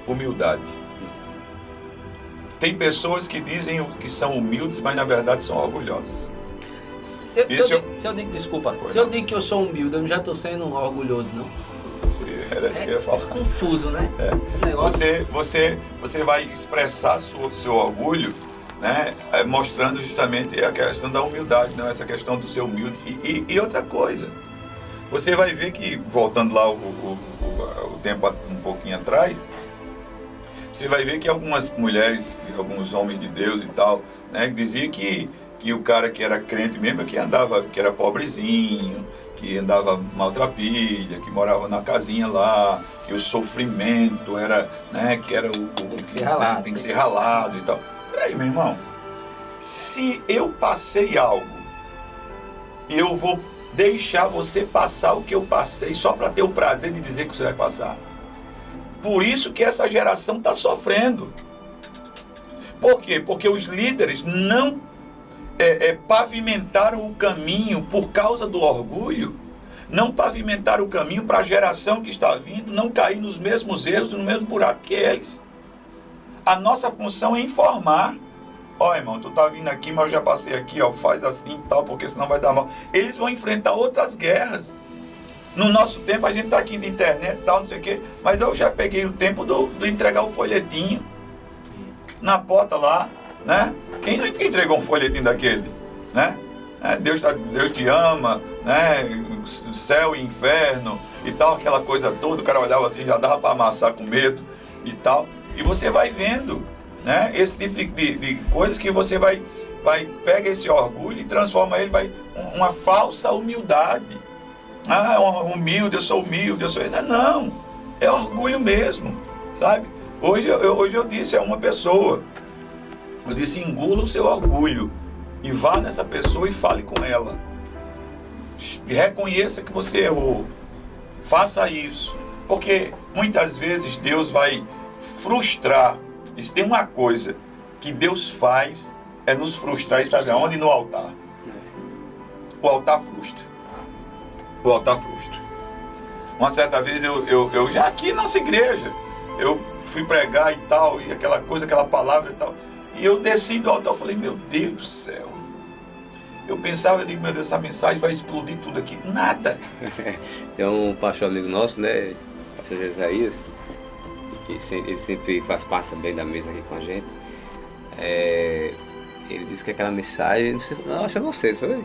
humildade. Tem pessoas que dizem que são humildes, mas na verdade são orgulhosas. Se eu digo, desculpa, se eu digo que eu sou humilde, eu não já estou sendo orgulhoso, não? Era isso que eu ia falar. É confuso, né? Esse negócio... Você vai expressar seu orgulho, né? Mostrando justamente a questão da humildade, não essa questão do ser humilde. E outra coisa, você vai ver que, voltando lá o tempo um pouquinho atrás, você vai ver que algumas mulheres, alguns homens de Deus e tal, né, diziam que o cara que era crente mesmo, que era pobrezinho, que andava maltrapilha, que morava na casinha lá, que o sofrimento era, né, que era tem que ser ralado, tem que ser ralado e tal. Peraí, meu irmão, se eu passei algo, eu vou deixar você passar o que eu passei só para ter o prazer de dizer que você vai passar? Por isso que essa geração está sofrendo. Por quê? Porque os líderes não pavimentaram o caminho por causa do orgulho, não pavimentaram o caminho para a geração que está vindo não cair nos mesmos erros, no mesmo buraco que eles. A nossa função é informar. Ó, irmão, tu tá vindo aqui, mas eu já passei aqui, ó, faz assim e tal, porque senão vai dar mal. Eles vão enfrentar outras guerras. No nosso tempo, a gente tá aqui de internet e tal, não sei o quê, mas eu já peguei o tempo do entregar o folhetinho na porta lá, né? Quem não entregou um folhetinho daquele, né? Deus te ama, né? Céu e inferno e tal, aquela coisa toda. O cara olhava assim, já dava para amassar com medo e tal. E você vai vendo, né? Esse tipo de coisas que você pega esse orgulho e transforma ele uma falsa humildade. Humilde, eu sou humilde, Não, é orgulho mesmo, sabe? Hoje eu disse a uma pessoa, eu disse, engula o seu orgulho e vá nessa pessoa e fale com ela. Reconheça que você errou, faça isso, Porque muitas vezes Deus vai frustrar. E se tem uma coisa que Deus faz, é nos frustrar, e sabe aonde? No altar. O altar frustra. O altar frustra. Uma certa vez eu já aqui na nossa igreja, eu fui pregar e tal, e aquela coisa, aquela palavra e tal. E eu desci do altar, eu falei, meu Deus do céu. Eu pensava, eu digo, meu Deus, essa mensagem vai explodir tudo aqui. Nada. Tem um pastor amigo nosso, né? Pastor Jesaías, que ele sempre faz parte também da mesa aqui com a gente. Ele disse que aquela mensagem, não, acho que é você, foi?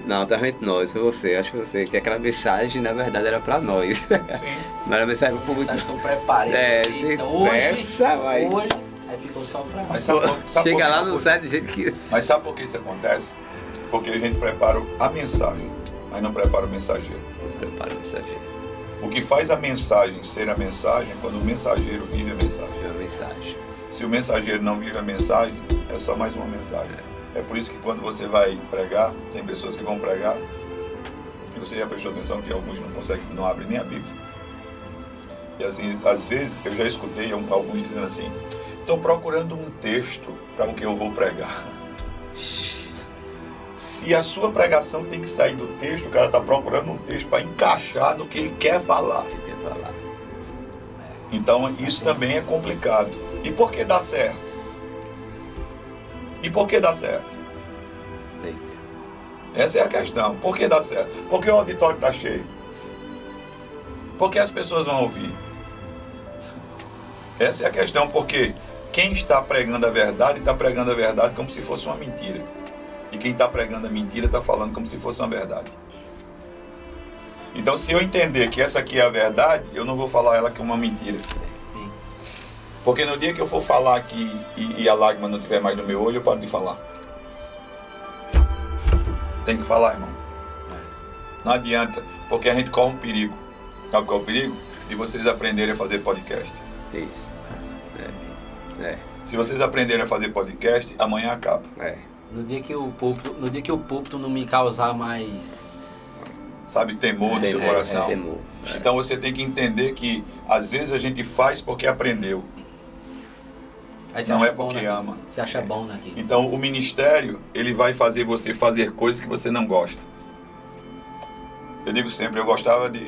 Não, tá entre nós, foi você, acho que você, que aquela mensagem na verdade era pra nós. Sim. Não era mensagem pro público. Mensagem que eu preparei. Você então, começa, vai. hoje, aí ficou só pra Mas mim. sabe Chega por lá, que não sai do jeito que... Mas sabe por que isso acontece? Porque a gente prepara a mensagem, mas não prepara o mensageiro. Você prepara a mensagem. O que faz a mensagem ser a mensagem é quando o mensageiro vive a mensagem. É uma mensagem. Se o mensageiro não vive a mensagem, é só mais uma mensagem. É por isso que quando você vai pregar, tem pessoas que vão pregar, e você já prestou atenção que alguns não conseguem, não abrem nem a Bíblia. E assim, às vezes, eu já escutei alguns dizendo assim, estou procurando um texto para o que eu vou pregar. Se a sua pregação tem que sair do texto, o cara está procurando um texto para encaixar no que ele quer falar. Que quer falar. Então, isso também é complicado. E por que dá certo? E por que dá certo? Eita. Essa é a questão. Por que dá certo? Porque o auditório está cheio. Porque as pessoas vão ouvir. Essa é a questão. Porque quem está pregando a verdade, está pregando a verdade como se fosse uma mentira. E quem está pregando a mentira, está falando como se fosse uma verdade. Então, se eu entender que essa aqui é a verdade, eu não vou falar ela que é uma mentira. Sim. Porque no dia que eu for falar aqui e a lágrima não estiver mais no meu olho, eu paro de falar. Tem que falar, irmão. Não adianta, porque a gente corre um perigo. Sabe qual é o perigo? De vocês aprenderem a fazer podcast. Isso. Se vocês aprenderem a fazer podcast, amanhã acaba. No dia que o púlpito não me causar mais... Sabe, temor no seu coração. Temor. Então você tem que entender que às vezes a gente faz porque aprendeu. Aí você Não acha é bom porque naquilo. ama. Você acha bom naquilo. Então o ministério, ele vai fazer você fazer coisas que você não gosta. Eu digo sempre, eu gostava de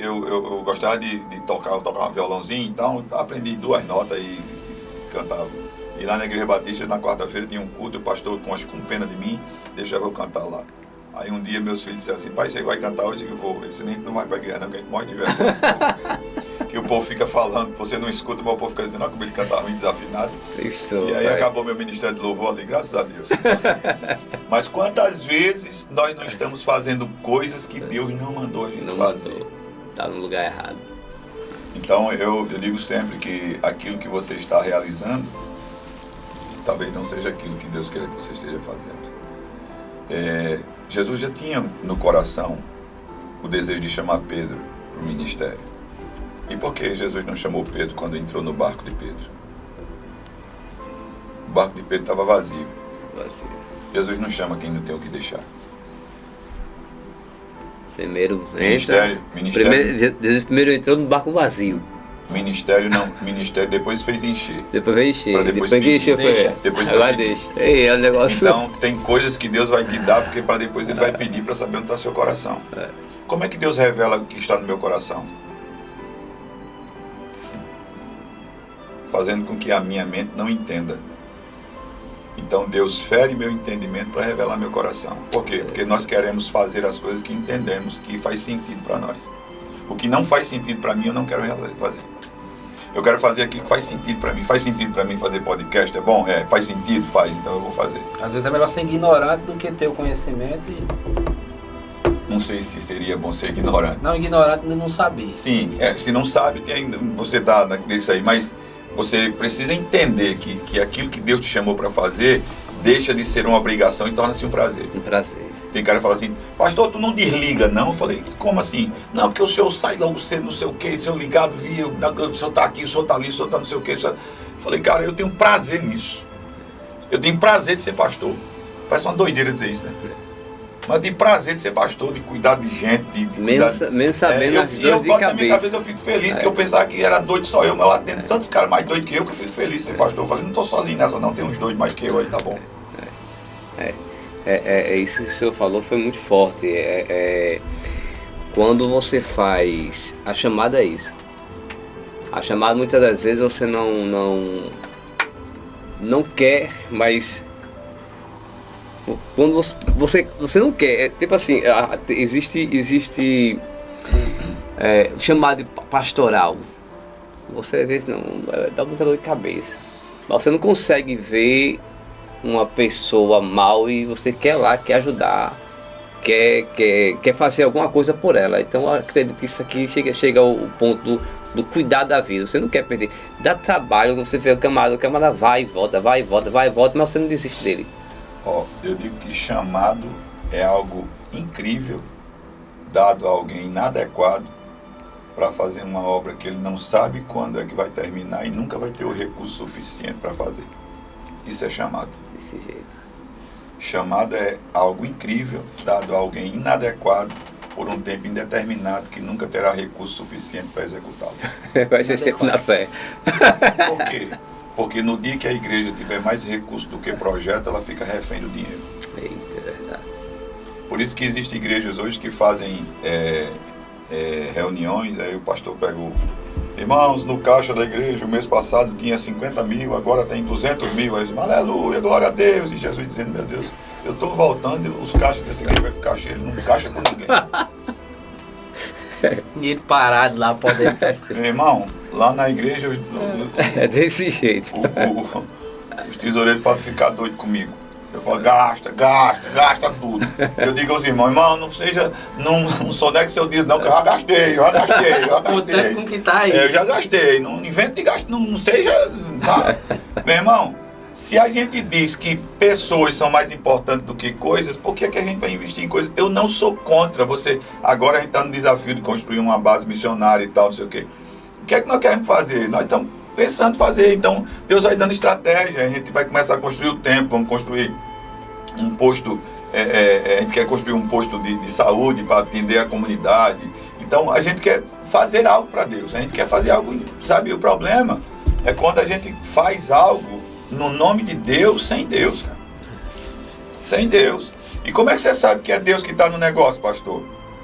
tocar um violãozinho, então aprendi 2 notas e cantava. E lá na Igreja Batista, na quarta-feira, tinha um culto, o pastor com pena de mim, deixava eu cantar lá. Aí um dia meus filhos disseram assim, pai, você vai cantar hoje? Eu vou. Ele disse, nem não vai pra igreja não, que a gente morre de vergonha. Que o povo fica falando, você não escuta, mas o povo fica dizendo, olha como ele canta ruim, desafinado. Isso, E aí acabou meu ministério de louvor ali, graças a Deus. Mas quantas vezes nós não estamos fazendo coisas que Deus não mandou a gente fazer? Está no lugar errado. Então eu digo sempre que aquilo que você está realizando, talvez não seja aquilo que Deus queira que você esteja fazendo. Jesus já tinha no coração o desejo de chamar Pedro para o ministério. E por que Jesus não chamou Pedro quando entrou no barco de Pedro? O barco de Pedro estava vazio. Jesus não chama quem não tem o que deixar. Primeiro Ministério. Jesus primeiro entrou no barco vazio. Ministério depois fez encher. Depois vai encher. Pra depois Depois que pedir. encher Deixa. foi. Depois Agora pedir. deixa. Ei, é um negócio. Então tem coisas que Deus vai te dar, porque para depois Ele vai pedir para saber onde está seu coração. Como é que Deus revela o que está no meu coração? Fazendo com que a minha mente não entenda. Então Deus fere meu entendimento para revelar meu coração. Por quê? Porque nós queremos fazer as coisas que entendemos que faz sentido para nós. O que não faz sentido para mim, eu não quero fazer. Eu quero fazer aquilo que faz sentido para mim. Faz sentido para mim fazer podcast? É bom? Faz sentido? Faz. Então eu vou fazer. Às vezes é melhor ser ignorante do que ter o conhecimento e... Não sei se seria bom ser ignorante. Não, ignorante e não saber. Sim, se não sabe, você está nisso aí, mas você precisa entender que aquilo que Deus te chamou para fazer deixa de ser uma obrigação e torna-se um prazer. Um prazer. Tem cara que fala assim, pastor, tu não desliga não? Eu falei, como assim? Não, porque o senhor sai logo cedo, não sei o que, se eu ligado, o senhor tá aqui, o senhor tá ali, o senhor tá não sei o que. Eu falei, cara, eu tenho prazer nisso. Eu tenho prazer de ser pastor. Parece uma doideira dizer isso, né? Mas eu tenho prazer de ser pastor, de cuidar de gente, de cuidar... Mesmo sabendo as dores de na minha cabeça eu fico feliz, que eu pensava que era doido só eu, mas eu atendo tantos caras mais doidos que eu fico feliz de ser pastor. Eu falei, não estou sozinho nessa não, tem uns doidos mais que eu aí, tá bom. Isso que o senhor falou foi muito forte. Quando você faz... A chamada é isso. A chamada muitas das vezes você não quer, mas... Quando você não quer, tipo assim, existe chamado de pastoral. Você às vezes não, dá muita dor de cabeça. Mas você não consegue ver uma pessoa mal e você quer lá, quer ajudar, quer fazer alguma coisa por ela. Então eu acredito que isso aqui chega ao ponto do cuidar da vida. Você não quer perder. Dá trabalho, você vê o camarada vai e volta, mas você não desiste dele. Eu digo que chamado é algo incrível, dado a alguém inadequado para fazer uma obra que ele não sabe quando é que vai terminar e nunca vai ter o recurso suficiente para fazer. Isso é chamado. Desse jeito. Chamado é algo incrível, dado a alguém inadequado por um tempo indeterminado que nunca terá recurso suficiente para executá-lo. Vai ser sempre na fé. Por quê? Porque no dia que a igreja tiver mais recursos do que projeto, ela fica refém do dinheiro. Eita, é verdade. Por isso que existem igrejas hoje que fazem reuniões, aí o pastor pega irmãos, no caixa da igreja, o mês passado tinha 50 mil, agora tem 200 mil. Aí eles dizem, aleluia, glória a Deus. E Jesus dizendo, meu Deus, eu estou voltando, os caixas desse igreja vai ficar cheios, não caixa com ninguém. Dinheiro parado lá, podendo. Irmão, lá na igreja, É desse jeito. os tesoureiros falam ficar doido comigo. Eu falo, gasta tudo. Eu digo aos irmãos, não sonegue seu dízimo não, que eu já gastei. Contando com o que tá aí. Eu já gastei, não invente de gasto, não seja... Tá? Meu irmão, se a gente diz que pessoas são mais importantes do que coisas, por que a gente vai investir em coisas? Eu não sou contra você. Agora a gente está no desafio de construir uma base missionária e tal, não sei o quê. O que é que nós queremos fazer? Nós estamos pensando em fazer, então Deus vai dando estratégia, a gente vai começar a construir o templo, vamos construir um posto, a gente quer construir um posto de saúde para atender a comunidade. Então a gente quer fazer algo para Deus, a gente quer fazer algo, sabe? O problema é quando a gente faz algo no nome de Deus, sem Deus, cara. Sem Deus. E como é que você sabe que é Deus que está no negócio, pastor?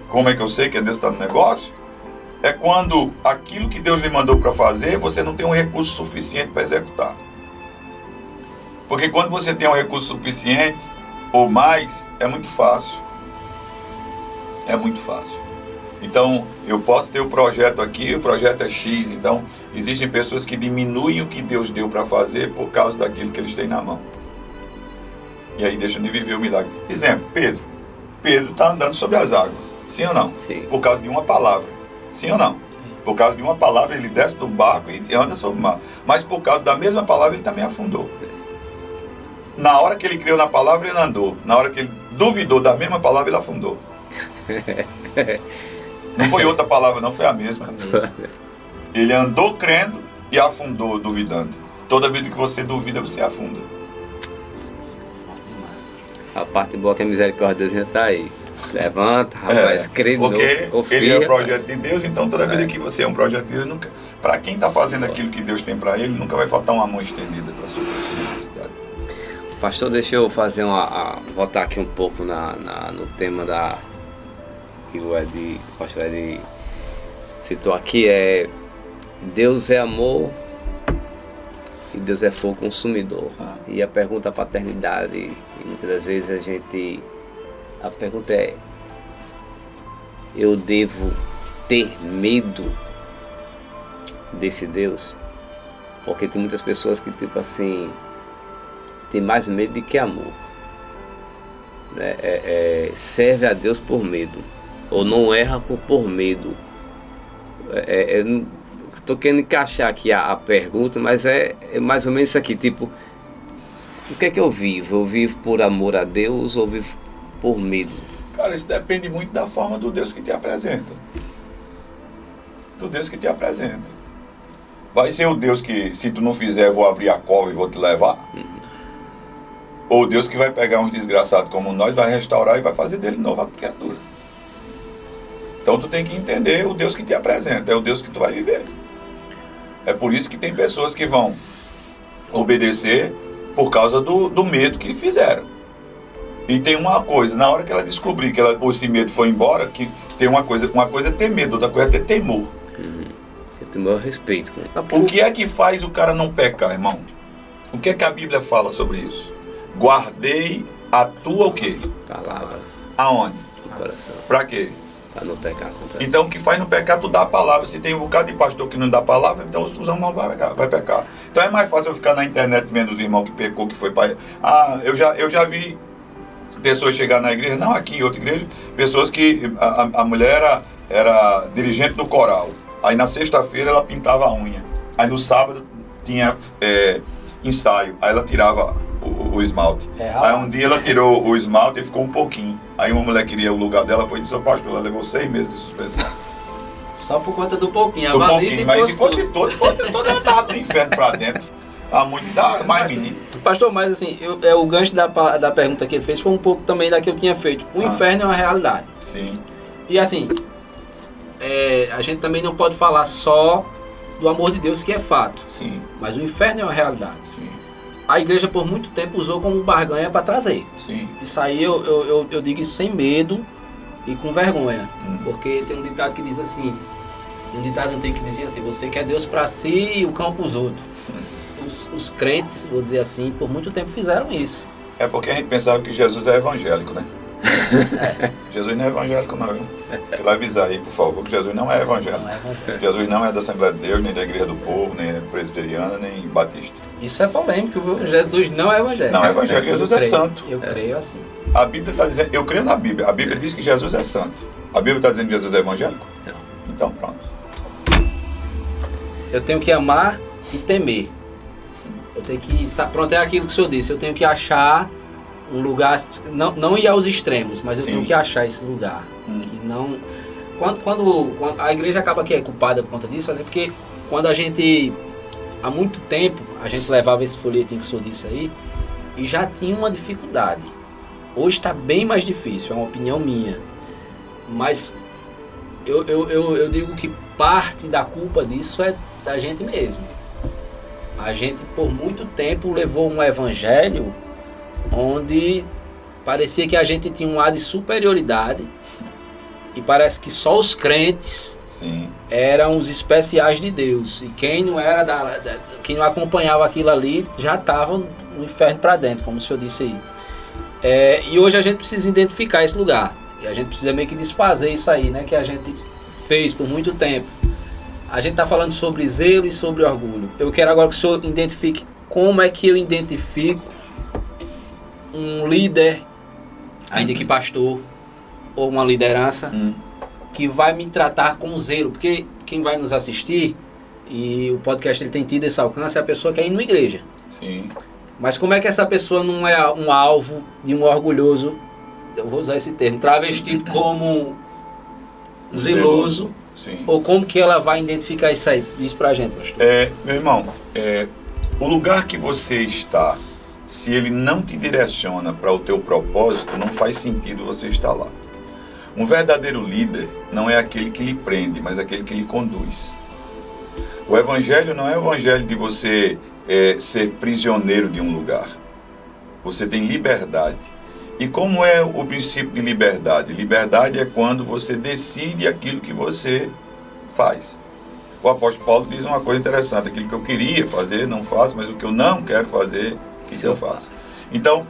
Como é que eu sei que é Deus que está no negócio? É quando aquilo que Deus lhe mandou para fazer, você não tem um recurso suficiente para executar. Porque quando você tem um recurso suficiente, ou mais, é muito fácil. É muito fácil. Então, eu posso ter o projeto aqui, o projeto é X, então existem pessoas que diminuem o que Deus deu para fazer por causa daquilo que eles têm na mão. E aí deixam de viver o milagre. Exemplo, Pedro. Pedro está andando sobre as águas, sim ou não? Sim. Por causa de uma palavra, sim ou não? Por causa de uma palavra ele desce do barco e anda sobre o mar. Mas por causa da mesma palavra ele também afundou. Na hora que ele criou na palavra ele andou. Na hora que ele duvidou da mesma palavra ele afundou. Não foi outra palavra não, foi a mesma. Ele andou crendo e afundou duvidando. Toda vez que você duvida, você afunda. A parte boa é que a misericórdia de Deus já está aí. Levanta, rapaz, crê de novo, porque ele é o projeto de Deus, então toda vez que você é um projeto de Deus, para quem está fazendo aquilo que Deus tem para ele, nunca vai faltar uma mão estendida para suprir a sua necessidade. Pastor, deixa eu fazer voltar aqui um pouco no tema que o pastor Ed citou aqui, Deus é amor e Deus é fogo consumidor. E a pergunta da paternidade, e muitas das vezes a pergunta é, eu devo ter medo desse Deus? Porque tem muitas pessoas que tipo assim, tem mais medo do que amor. Serve a Deus por medo, ou não erra por medo. Estou querendo encaixar aqui a pergunta, mas é mais ou menos isso aqui, tipo, o que é que eu vivo? Eu vivo por amor a Deus ou vivo por medo? Cara, isso depende muito da forma do Deus que te apresenta. Do Deus que te apresenta. Vai ser o Deus que, se tu não fizer, eu vou abrir a cova e vou te levar? Ou Deus que vai pegar uns desgraçados como nós, vai restaurar e vai fazer dele nova criatura. Então tu tem que entender o Deus que te apresenta, é o Deus que tu vai viver. É por isso que tem pessoas que vão obedecer por causa do medo que fizeram. E tem uma coisa, na hora que ela descobrir que esse medo foi embora, que tem uma coisa é ter medo, outra coisa é ter temor. Ter temor a respeito. O que é que faz o cara não pecar, irmão? O que é que a Bíblia fala sobre isso? Guardei a tua o quê? Palavra. Aonde? No coração. Pra quê? Pra não pecar contra Então o que faz no pecar, tu dá a palavra. Se tem um bocado de pastor que não dá a palavra, então os irmãos vai pecar. Então é mais fácil eu ficar na internet vendo os irmãos que pecou, que foi para... eu já vi pessoas chegar na igreja, não aqui, em outra igreja, pessoas que a mulher era dirigente do coral. Aí na sexta-feira ela pintava a unha. Aí no sábado tinha ensaio. Aí ela tirava o esmalte. Aí um dia ela tirou o esmalte e ficou um pouquinho. Aí uma mulher queria o lugar dela, foi e disse, pastor, ela levou 6 meses de suspensão. Só por conta do pouquinho. Mas se fosse todo, ela tava do inferno pra dentro. Mais menino. Pastor, mas assim, o gancho da pergunta que ele fez foi um pouco também da que eu tinha feito. O inferno é uma realidade. Sim. E assim, a gente também não pode falar só do amor de Deus, que é fato. Sim. Mas o inferno é uma realidade. Sim. A igreja por muito tempo usou como barganha para trazer. Sim. Isso aí eu digo isso sem medo e com vergonha. Porque tem um ditado que diz assim, tem um ditado antigo que dizia assim, você quer Deus para si e o cão para os outros. Os crentes, vou dizer assim, por muito tempo fizeram isso. É porque a gente pensava que Jesus é evangélico, né? Jesus não é evangélico não, viu? Quero avisar aí, por favor, que Jesus não é evangélico. Jesus não é da Assembleia de Deus, nem da Igreja do Povo, nem é presbiteriana, nem batista. Isso é polêmico, viu? Jesus não é evangélico. Não é evangélico, Jesus é santo. Eu creio assim. A Bíblia está dizendo, eu creio na Bíblia, a Bíblia diz que Jesus é santo. A Bíblia está dizendo que Jesus é evangélico? Não. Então pronto. Eu tenho que amar e temer. Eu tenho que, pronto, é aquilo que o senhor disse, eu tenho que achar um lugar, não ir aos extremos, mas eu tenho que achar esse lugar. Que não, quando a igreja acaba que é culpada por conta disso, né? Porque quando a gente, há muito tempo, a gente levava esse folhetim que o senhor disse aí, e já tinha uma dificuldade. Hoje está bem mais difícil, é uma opinião minha. Mas eu digo que parte da culpa disso é da gente mesmo. A gente por muito tempo levou um evangelho onde parecia que a gente tinha um ar de superioridade e parece que só os crentes eram os especiais de Deus e quem não era quem não acompanhava aquilo ali já estava no inferno para dentro, como o senhor disse aí. E hoje a gente precisa identificar esse lugar e a gente precisa meio que desfazer isso aí, né, que a gente fez por muito tempo. A gente está falando sobre zelo e sobre orgulho. Eu quero agora que o senhor identifique como é que eu identifico um líder, ainda que pastor, ou uma liderança, que vai me tratar com zelo. Porque quem vai nos assistir, e o podcast ele tem tido esse alcance, é a pessoa que é ir numa igreja. Sim. Mas como é que essa pessoa não é um alvo de um orgulhoso, eu vou usar esse termo, travestido como zeloso? Sim. Ou como que ela vai identificar isso aí? Diz pra gente, pastor. Meu irmão, o lugar que você está, se ele não te direciona para o teu propósito, não faz sentido você estar lá. Um verdadeiro líder não é aquele que lhe prende, mas aquele que lhe conduz. O evangelho não é o evangelho de você ser prisioneiro de um lugar. Você tem liberdade. E como é o princípio de liberdade? Liberdade é quando você decide aquilo que você faz. O apóstolo Paulo diz uma coisa interessante, aquilo que eu queria fazer, não faço, mas o que eu não quero fazer, que eu faço. Então,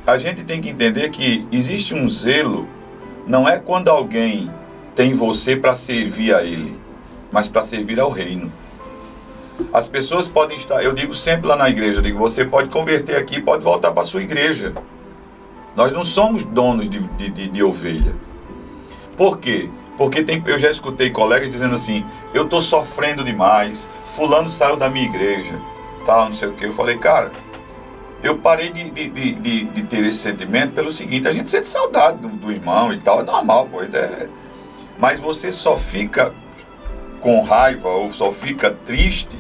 a gente tem que entender que existe um zelo, não é quando alguém tem você para servir a ele, mas para servir ao reino. As pessoas podem estar, eu digo sempre lá na igreja, você pode converter aqui, pode voltar para a sua igreja. Nós não somos donos de ovelha. Por quê? Porque eu já escutei colegas dizendo assim, eu estou sofrendo demais, fulano saiu da minha igreja, tal, não sei o quê. Eu falei, cara, eu parei de ter esse sentimento pelo seguinte, a gente sente saudade do irmão e tal, é normal, pô. Mas você só fica com raiva ou só fica triste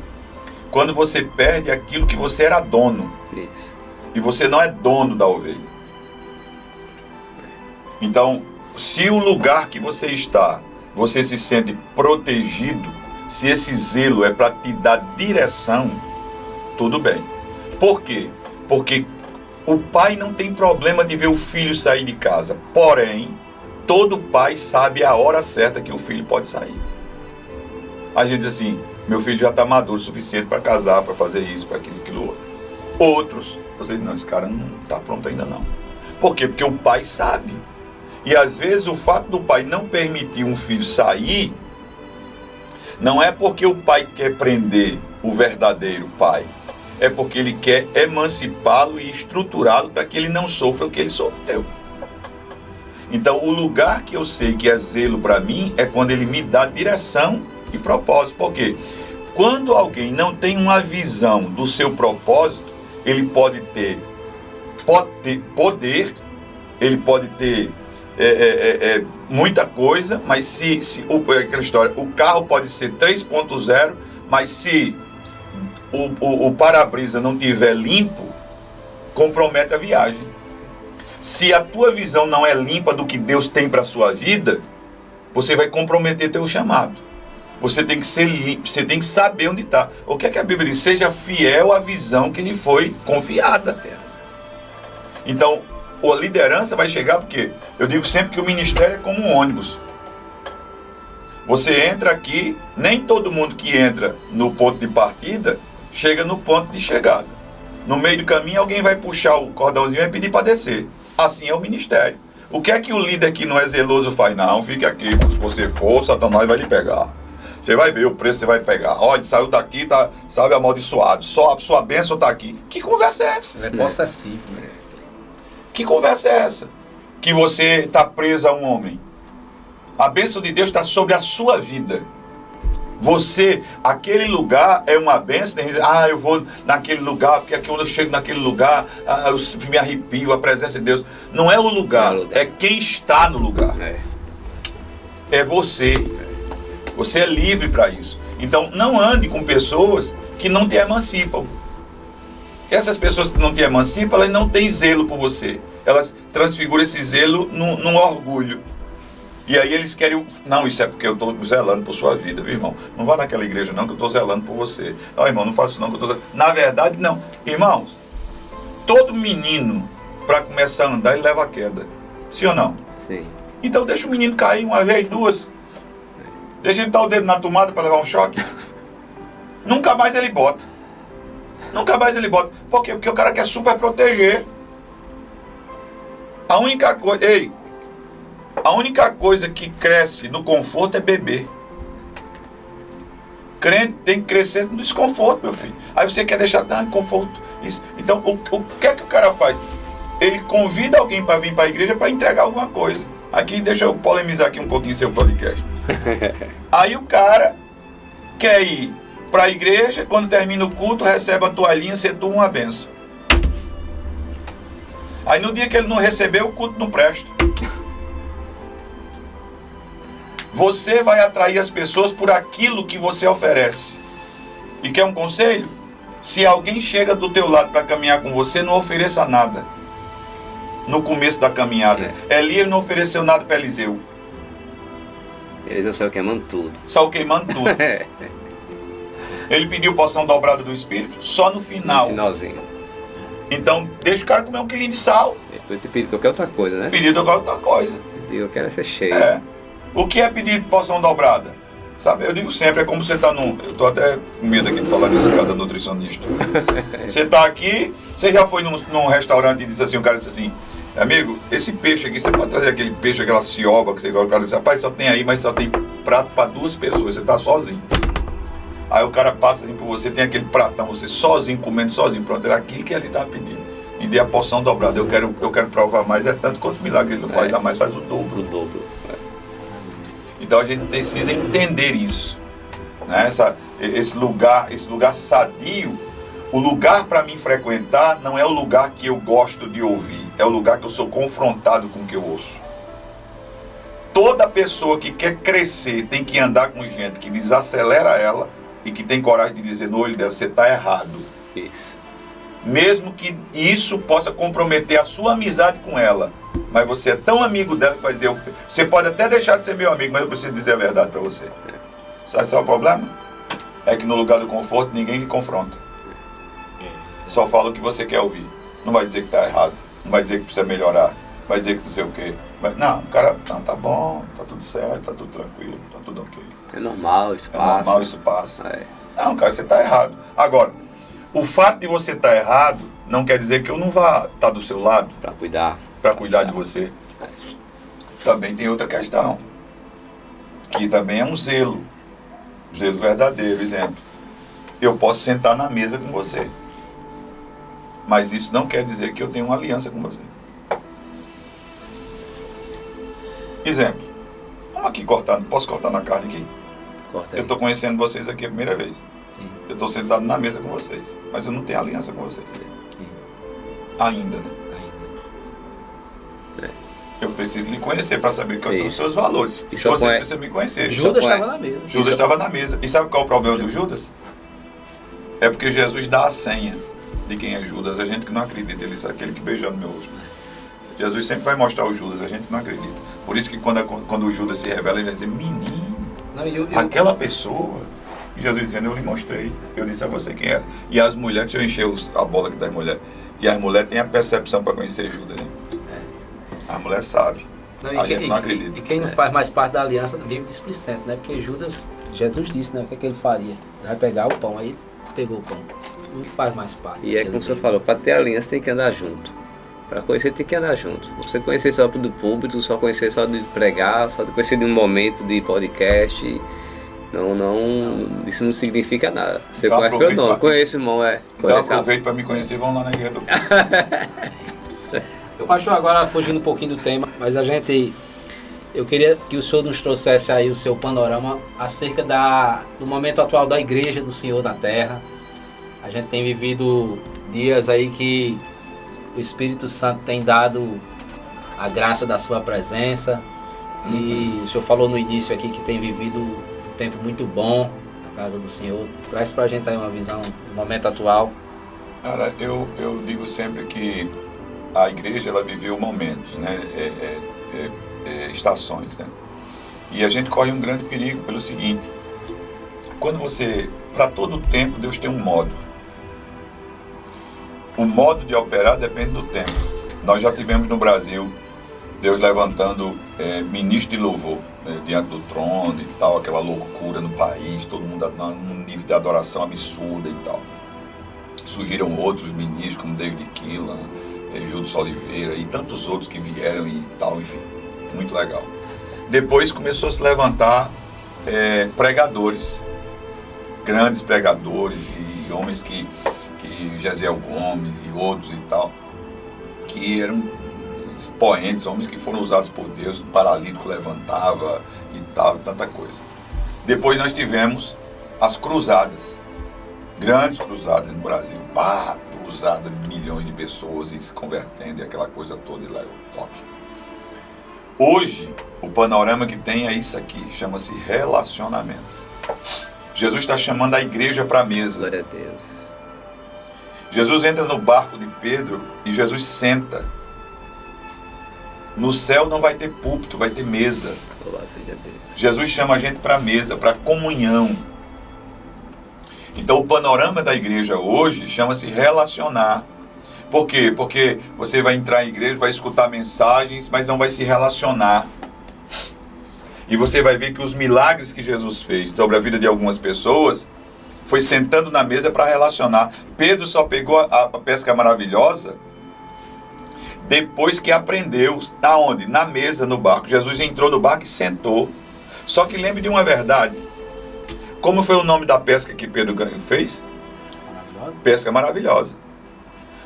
quando você perde aquilo que você era dono. Isso. E você não é dono da ovelha. Então, se o lugar que você está, você se sente protegido, se esse zelo é para te dar direção, tudo bem. Por quê? Porque o pai não tem problema de ver o filho sair de casa. Porém, todo pai sabe a hora certa que o filho pode sair. A gente diz assim, meu filho já está maduro o suficiente para casar, para fazer isso, para aquilo outro. Outros, você diz, não, esse cara não está pronto ainda não. Por quê? Porque o pai sabe. E às vezes o fato do pai não permitir um filho sair, não é porque o pai quer prender o verdadeiro pai. É porque ele quer emancipá-lo e estruturá-lo para que ele não sofra o que ele sofreu. Então o lugar que eu sei que é zelo para mim é quando ele me dá direção e propósito. Por quê? Quando alguém não tem uma visão do seu propósito, ele pode ter poder, ele pode ter muita coisa, mas se aquela história, o carro pode ser 3.0, mas se o para-brisa não estiver limpo, compromete a viagem. Se a tua visão não é limpa do que Deus tem para a sua vida, você vai comprometer teu chamado. Você tem que ser limpo, você tem que saber onde está. O que é que a Bíblia diz? Seja fiel à visão que lhe foi confiada. Então, a liderança vai chegar, porque eu digo sempre que o ministério é como um ônibus. Você entra aqui, nem todo mundo que entra no ponto de partida chega no ponto de chegada. No meio do caminho alguém vai puxar o cordãozinho e vai pedir para descer. Assim é o ministério. O que é que o líder que não é zeloso faz? Não, fique aqui, se você for, Satanás vai lhe pegar. Você vai ver o preço, você vai pegar. Olha, saiu daqui, tá, sabe, amaldiçoado. Só a sua bênção está aqui. Que conversa é essa? É possessivo, né? Que conversa é essa? Que você está preso a um homem. A bênção de Deus está sobre a sua vida. Você, aquele lugar é uma bênção. Eu vou naquele lugar, porque aqui quando eu chego naquele lugar, eu me arrepio, a presença de Deus. Não é o lugar, é quem está no lugar. É você. Você é livre para isso. Então, não ande com pessoas que não te emancipam. Essas pessoas que não te emancipam, elas não têm zelo por você. Elas transfiguram esse zelo num orgulho. E aí eles querem... Não, isso é porque eu estou zelando por sua vida, viu, irmão? Não vá naquela igreja não, que eu estou zelando por você. Não, irmão, não faça isso não, que eu estou... Na verdade, não. Irmãos, todo menino, para começar a andar, ele leva a queda. Sim ou não? Sim. Então deixa o menino cair uma vez, duas. Deixa ele dar o dedo na tomada para levar um choque. Nunca mais ele bota. Nunca mais ele bota. Por quê? Porque o cara quer super proteger. A única coisa que cresce no conforto é beber. Crente tem que crescer no desconforto, meu filho. Aí você quer deixar conforto. Isso. Então, o que é que o cara faz? Ele convida alguém para vir para a igreja para entregar alguma coisa. Aqui, deixa eu polemizar aqui um pouquinho seu podcast. Aí o cara quer ir para a igreja, quando termina o culto, recebe a toalhinha, setua uma benção. Aí no dia que ele não recebeu, o culto não presta. Você vai atrair as pessoas por aquilo que você oferece. E quer um conselho? Se alguém chega do teu lado para caminhar com você, não ofereça nada. No começo da caminhada. Elias não ofereceu nada para Eliseu. Eliseu saiu queimando tudo. Saiu queimando tudo. Ele pediu porção dobrada do Espírito só no final. No finalzinho. Então, deixa o cara comer um quilinho de sal. Depois te pediu qualquer outra coisa, né? Pediu qualquer outra coisa. Eu quero ser cheio. O que é pedir porção dobrada? Sabe, eu digo sempre, é como você está num... Eu estou até com medo aqui de falar nisso, cada nutricionista. Você está aqui, você já foi num restaurante e disse assim, o cara disse assim, amigo, esse peixe aqui, você pode trazer aquele peixe, aquela cioba, que você igual o cara disse, rapaz, só tem aí, mas só tem prato para 2 pessoas, você está sozinho. Aí o cara passa assim por você, tem aquele pratão, você sozinho, comendo sozinho, pronto, era aquilo que ele estava pedindo. Me dê a porção dobrada, eu quero provar mais, é tanto quanto milagre ele não faz, a mais faz o dobro. O dobro. Então a gente precisa entender isso, né? Esse lugar sadio, o lugar para mim frequentar não é o lugar que eu gosto de ouvir, é o lugar que eu sou confrontado com o que eu ouço. Toda pessoa que quer crescer tem que andar com gente que desacelera ela e que tem coragem de dizer no olho dela, você está errado. Isso. mesmo que isso possa comprometer a sua amizade com ela. Mas você é tão amigo dela que vai dizer, você pode até deixar de ser meu amigo, mas eu preciso dizer a verdade para você. Sabe qual é o problema? É que no lugar do conforto ninguém lhe confronta. Só fala o que você quer ouvir. Não vai dizer que está errado, não vai dizer que precisa melhorar, vai dizer que não sei o quê. Não, o cara, não, tá bom, tá tudo certo, tá tudo tranquilo, tá tudo ok. É normal, isso É passa. normal, isso passa. É. Não, cara, você tá errado. Agora, o fato de você estar errado não quer dizer que eu não vá estar do seu lado Pra cuidar. para cuidar de você. Também tem outra questão, que também é um zelo verdadeiro. Exemplo, eu posso sentar na mesa com você, mas isso não quer dizer que eu tenho uma aliança com você. Exemplo, vamos aqui cortar, posso cortar na carne aqui? Corta aí. Eu estou conhecendo vocês aqui a primeira vez. Sim. Eu estou sentado na mesa com vocês, mas eu não tenho aliança com vocês. Sim. Ainda, né? Ainda. Eu preciso lhe conhecer para saber quais são os Isso. seus valores. E só Vocês conhe- precisam me conhecer. Judas Só estava na mesa. Judas estava na mesa. E sabe qual é o problema do Judas? É porque Jesus dá a senha de quem é Judas. A gente que não acredita, ele é aquele que beijou no meu rosto. Jesus sempre vai mostrar o Judas, a gente não acredita. Por isso que quando o Judas se revela, ele vai dizer, menino, Não, eu, aquela pessoa. E Jesus dizendo, eu lhe mostrei. Eu disse a você quem era. E as mulheres, se eu encher a bola aqui das mulheres, e as mulheres têm a percepção para conhecer Judas, né? A mulher sabe. não, A gente não acredita. E quem não faz mais parte da aliança vive displicente, né? Porque Judas, Jesus disse, né? O que é que ele faria? Ele vai pegar o pão, aí ele pegou o pão. Não faz mais parte. E é como você falou, para ter aliança tem que andar junto. Para conhecer tem que andar junto. Você conhecer só do púlpito, só conhecer só de pregar, só de conhecer de um momento de podcast, isso não significa nada. Você Então conhece meu aproveita nome, pra- conheço, irmão, Então Conhece a- aproveite para me conhecer e vão lá na igreja do Eu, pastor, agora fugindo um pouquinho do tema, mas eu queria que o senhor nos trouxesse aí o seu panorama acerca do momento atual da igreja do Senhor na Terra. A gente tem vivido dias aí que o Espírito Santo tem dado a graça da sua presença. E o senhor falou no início aqui que tem vivido um tempo muito bom na casa do Senhor. Traz pra gente aí uma visão do momento atual. Cara, eu digo sempre que a igreja ela viveu momentos, né? Estações, né? E a gente corre um grande perigo pelo seguinte: quando para todo tempo Deus tem um modo. O modo de operar depende do tempo. Nós já tivemos no Brasil Deus levantando ministro de louvor diante do trono e tal, aquela loucura no país, todo mundo num nível de adoração absurda e tal. Surgiram outros ministros como David Keelan, Judas Oliveira e tantos outros que vieram e tal, enfim, muito legal. Depois começou a se levantar pregadores, grandes pregadores e homens que Gesiel Gomes e outros e tal, que eram expoentes, homens que foram usados por Deus, o paralítico levantava e tal, tanta coisa. Depois nós tivemos as cruzadas, grandes cruzadas no Brasil, cruzada de milhões de pessoas e se convertendo e aquela coisa toda e lá top. Hoje, o panorama que tem é isso aqui, chama-se relacionamento. Jesus está chamando a igreja para a mesa. Glória a Deus. Jesus entra no barco de Pedro e Jesus senta. No céu não vai ter púlpito, vai ter mesa. Louvado seja Deus. Jesus chama a gente para a mesa, para comunhão. Então o panorama da igreja hoje chama-se relacionar. Por quê? Porque você vai entrar em igreja, vai escutar mensagens, mas não vai se relacionar. E você vai ver que os milagres que Jesus fez sobre a vida de algumas pessoas foi sentando na mesa para relacionar. Pedro só pegou a pesca maravilhosa depois que aprendeu. Aonde? Na mesa, no barco. Jesus entrou no barco e sentou. Só que lembre de uma verdade. Como foi o nome da pesca que Pedro fez? Maravilhosa. Pesca maravilhosa.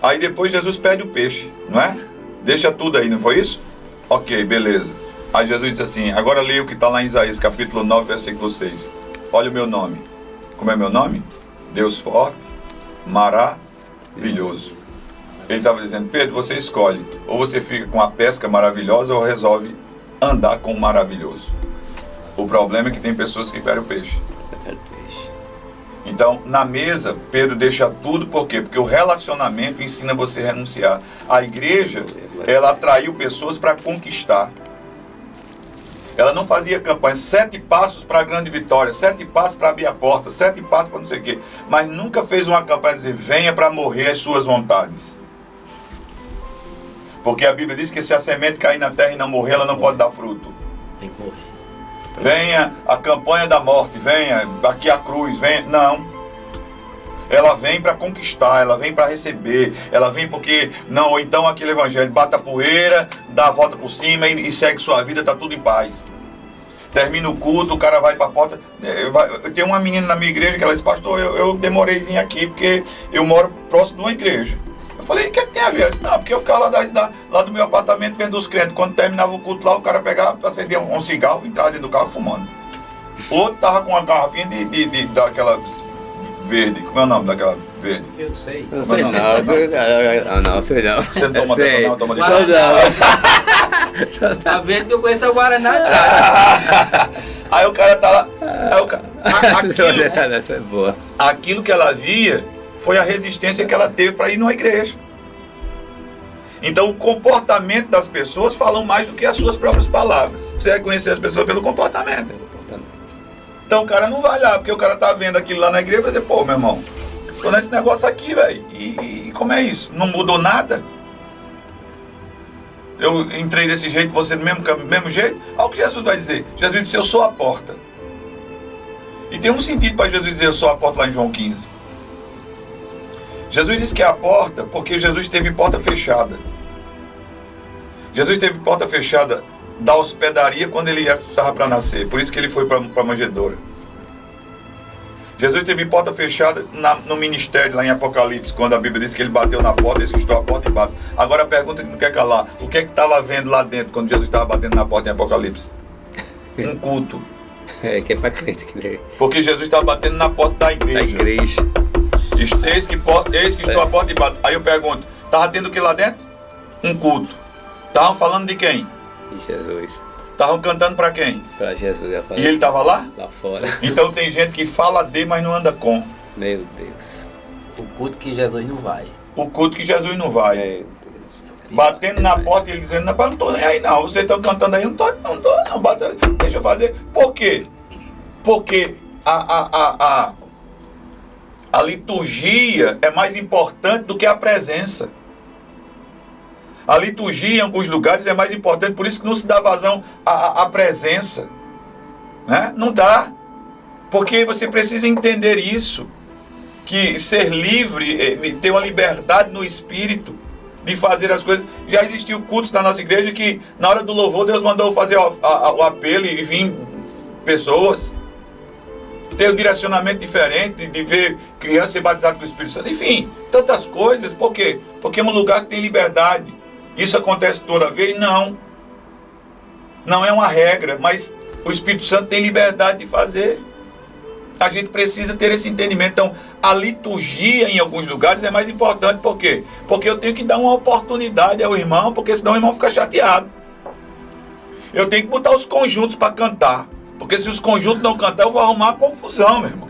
Aí depois Jesus pede o peixe, não é? Deixa tudo aí, não foi isso? Ok, beleza. Aí Jesus diz assim, agora leia o que está lá em Isaías, capítulo 9, versículo 6. Olha o meu nome. Como é meu nome? Deus forte, maravilhoso. Ele estava dizendo, Pedro, você escolhe. Ou você fica com a pesca maravilhosa ou resolve andar com o maravilhoso. O problema é que tem pessoas que querem o peixe. Eu quero peixe. Então, na mesa, Pedro deixa tudo, por quê? Porque o relacionamento ensina você a renunciar. A igreja, ela atraiu pessoas para conquistar. Ela não fazia campanha, 7 passos para a grande vitória, 7 passos para abrir a porta, 7 passos para não sei o quê. Mas nunca fez uma campanha de dizer, venha para morrer as suas vontades. Porque a Bíblia diz que se a semente cair na terra e não morrer, ela não pode dar fruto. Tem que morrer. Venha a campanha da morte, venha aqui a cruz, venha. Não. Ela vem para conquistar, ela vem para receber, ela vem porque, não, ou então aquele evangelho, bata a poeira, dá a volta por cima e segue sua vida, tá tudo em paz. Termina o culto, o cara vai para a porta. Tem uma menina na minha igreja que ela disse, pastor, eu demorei a vir aqui porque eu moro próximo de uma igreja. Eu falei, o que é que tem a ver? Ela disse, não, porque eu ficava lá do meu apartamento vendo os crentes. Quando terminava o culto lá, o cara pegava, acendia um cigarro, entrava dentro do carro fumando. Outro tava com uma garrafinha daquela verde. Como é o nome daquela verde? Eu sei. Não sei não. Não, sei não. Você não toma dessa não, toma de Guaraná. Tá vendo que eu conheço o Guaraná, cara. Aí o cara tá lá. Essa é boa. Aquilo que ela via foi a resistência que ela teve para ir numa igreja. Então o comportamento das pessoas falam mais do que as suas próprias palavras. Você vai conhecer as pessoas pelo comportamento. Então o cara não vai lá, porque o cara tá vendo aquilo lá na igreja e vai dizer, pô, meu irmão, tô nesse negócio aqui, velho. E como é isso? Não mudou nada? Eu entrei desse jeito, você do mesmo jeito? Olha o que Jesus vai dizer. Jesus disse, eu sou a porta. E tem um sentido para Jesus dizer, eu sou a porta lá em João 15. Jesus disse que é a porta porque Jesus teve porta fechada. Jesus teve porta fechada da hospedaria quando ele estava para nascer. Por isso que ele foi para a manjedoura. Jesus teve porta fechada no ministério lá em Apocalipse, quando a Bíblia diz que ele bateu na porta, ele estou a porta e bate. Agora a pergunta que não quer calar, o que é que estava vendo lá dentro quando Jesus estava batendo na porta em Apocalipse? Um culto. É, que é para crente que lê. Porque Jesus estava batendo na porta da igreja. Da igreja. Eis que estou a porta e bato. Aí eu pergunto, estava tendo o que lá dentro? Um culto. Estavam falando de quem? De Jesus. Estavam cantando para quem? Para Jesus. E ele estava lá? Lá fora. Então tem gente que fala de, mas não anda com. Meu Deus. O culto que Jesus não vai. O culto que Jesus não vai. Meu Deus. Batendo na porta e ele dizendo, não estou nem aí não. Vocês estão cantando aí, não estou, deixa eu fazer. Por quê? Porque a liturgia é mais importante do que a presença. A liturgia em alguns lugares é mais importante, por isso que não se dá vazão à presença. Né? Não dá. Porque você precisa entender isso. Que ser livre, ter uma liberdade no espírito de fazer as coisas. Já existiu cultos na nossa igreja que na hora do louvor Deus mandou fazer o apelo e vir pessoas. Ter um direcionamento diferente, de ver criança ser batizada com o Espírito Santo. Enfim, tantas coisas. Por quê? Porque é um lugar que tem liberdade. Isso acontece toda vez? Não. Não é uma regra, mas o Espírito Santo tem liberdade de fazer. A gente precisa ter esse entendimento. Então, a liturgia em alguns lugares é mais importante. Por quê? Porque eu tenho que dar uma oportunidade ao irmão, porque senão o irmão fica chateado. Eu tenho que botar os conjuntos para cantar. Porque se os conjuntos não cantar, eu vou arrumar uma confusão, meu irmão.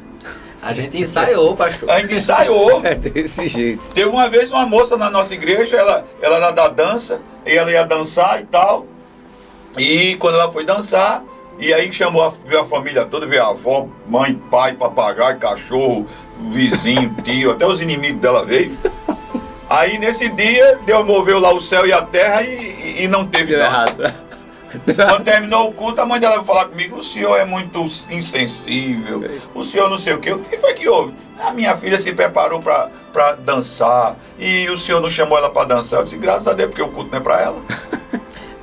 A gente ensaiou, pastor. A gente ensaiou. É desse jeito. Teve uma vez uma moça na nossa igreja, ela era da dança, e ela ia dançar e tal. E quando ela foi dançar, e aí veio a família toda, veio a avó, mãe, pai, papagaio, cachorro, vizinho, tio, até os inimigos dela veio. Aí nesse dia, Deus moveu lá o céu e a terra e não teve dança. Quando terminou o culto, a mãe dela veio falar comigo, o senhor é muito insensível, o senhor não sei o quê. O que foi que houve? A minha filha se preparou para dançar e o senhor não chamou ela para dançar. Eu disse, graças a Deus, porque o culto não é para ela.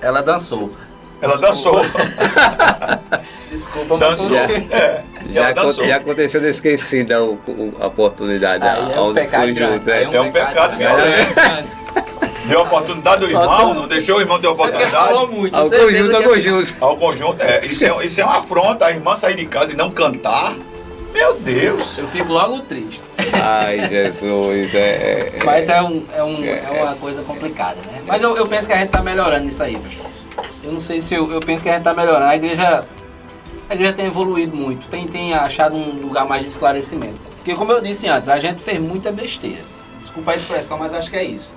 Ela dançou. Ela dançou. Desculpa, dançou. Já aconteceu de esquecer a oportunidade. É um pecado grande. É um pecado violento. Deu a oportunidade do irmão, não deixou o irmão ter a oportunidade. Ao conjunto. Isso é uma afronta, a irmã sair de casa e não cantar. Meu Deus. Eu fico logo triste. Ai, Jesus. Mas é uma coisa complicada, né? Mas eu penso que a gente está melhorando nisso aí, pastor. Eu não sei se eu penso que a gente está melhorando. A igreja tem evoluído muito, tem achado um lugar mais de esclarecimento. Porque como eu disse antes, a gente fez muita besteira. Desculpa a expressão, mas acho que é isso.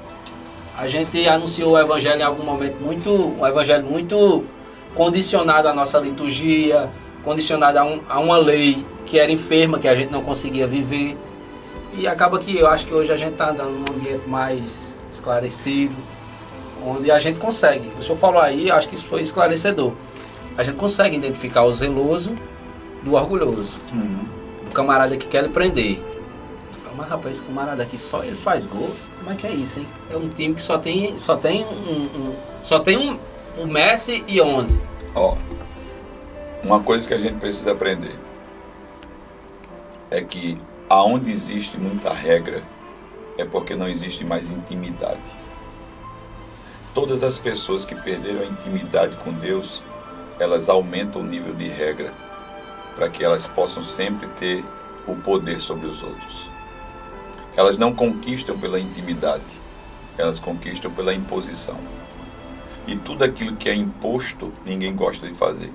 A gente anunciou o evangelho em algum momento um evangelho muito condicionado à nossa liturgia, condicionado a uma lei que era enferma, que a gente não conseguia viver. E acaba que eu acho que hoje a gente está andando num ambiente mais esclarecido, onde a gente consegue. O senhor falou aí, eu acho que isso foi esclarecedor. A gente consegue identificar o zeloso do orgulhoso, do camarada que quer lhe prender. Tu fala, mas rapaz, esse camarada aqui só ele faz gol. Como é que é isso, hein? É um time que só tem um Messi e 11. Ó, uma coisa que a gente precisa aprender é que aonde existe muita regra é porque não existe mais intimidade. Todas as pessoas que perderam a intimidade com Deus, elas aumentam o nível de regra para que elas possam sempre ter o poder sobre os outros. Elas não conquistam pela intimidade, elas conquistam pela imposição. E tudo aquilo que é imposto, ninguém gosta de fazer.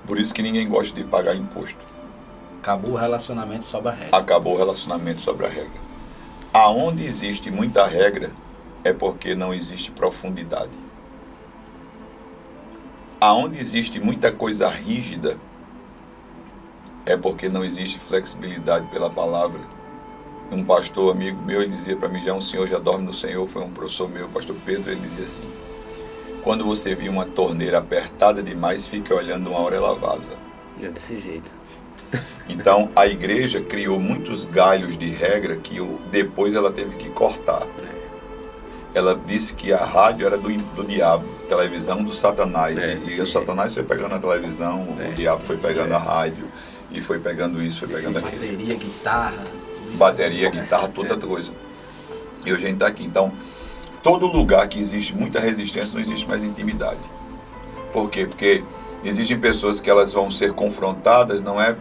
Por isso que ninguém gosta de pagar imposto. Acabou o relacionamento sobre a regra. Acabou o relacionamento sobre a regra. Aonde existe muita regra, é porque não existe profundidade. Aonde existe muita coisa rígida, é porque não existe flexibilidade pela palavra. Um pastor amigo meu, ele dizia para mim, já um senhor já dorme no Senhor, foi um professor meu, o pastor Pedro, ele dizia assim, quando você vir uma torneira apertada demais, fique olhando, uma hora ela vaza. É desse jeito. Então, a igreja criou muitos galhos de regra que depois ela teve que cortar. Ela disse que a rádio era do diabo, a televisão do Satanás. E o Satanás foi pegando a televisão, o diabo foi pegando a rádio, e foi pegando isso, foi pegando aquilo. Bateria, guitarra. Bateria, guitarra, toda coisa. E hoje a gente está aqui. Então, todo lugar que existe muita resistência, não existe mais intimidade. Por quê? Porque existem pessoas que elas vão ser confrontadas, não é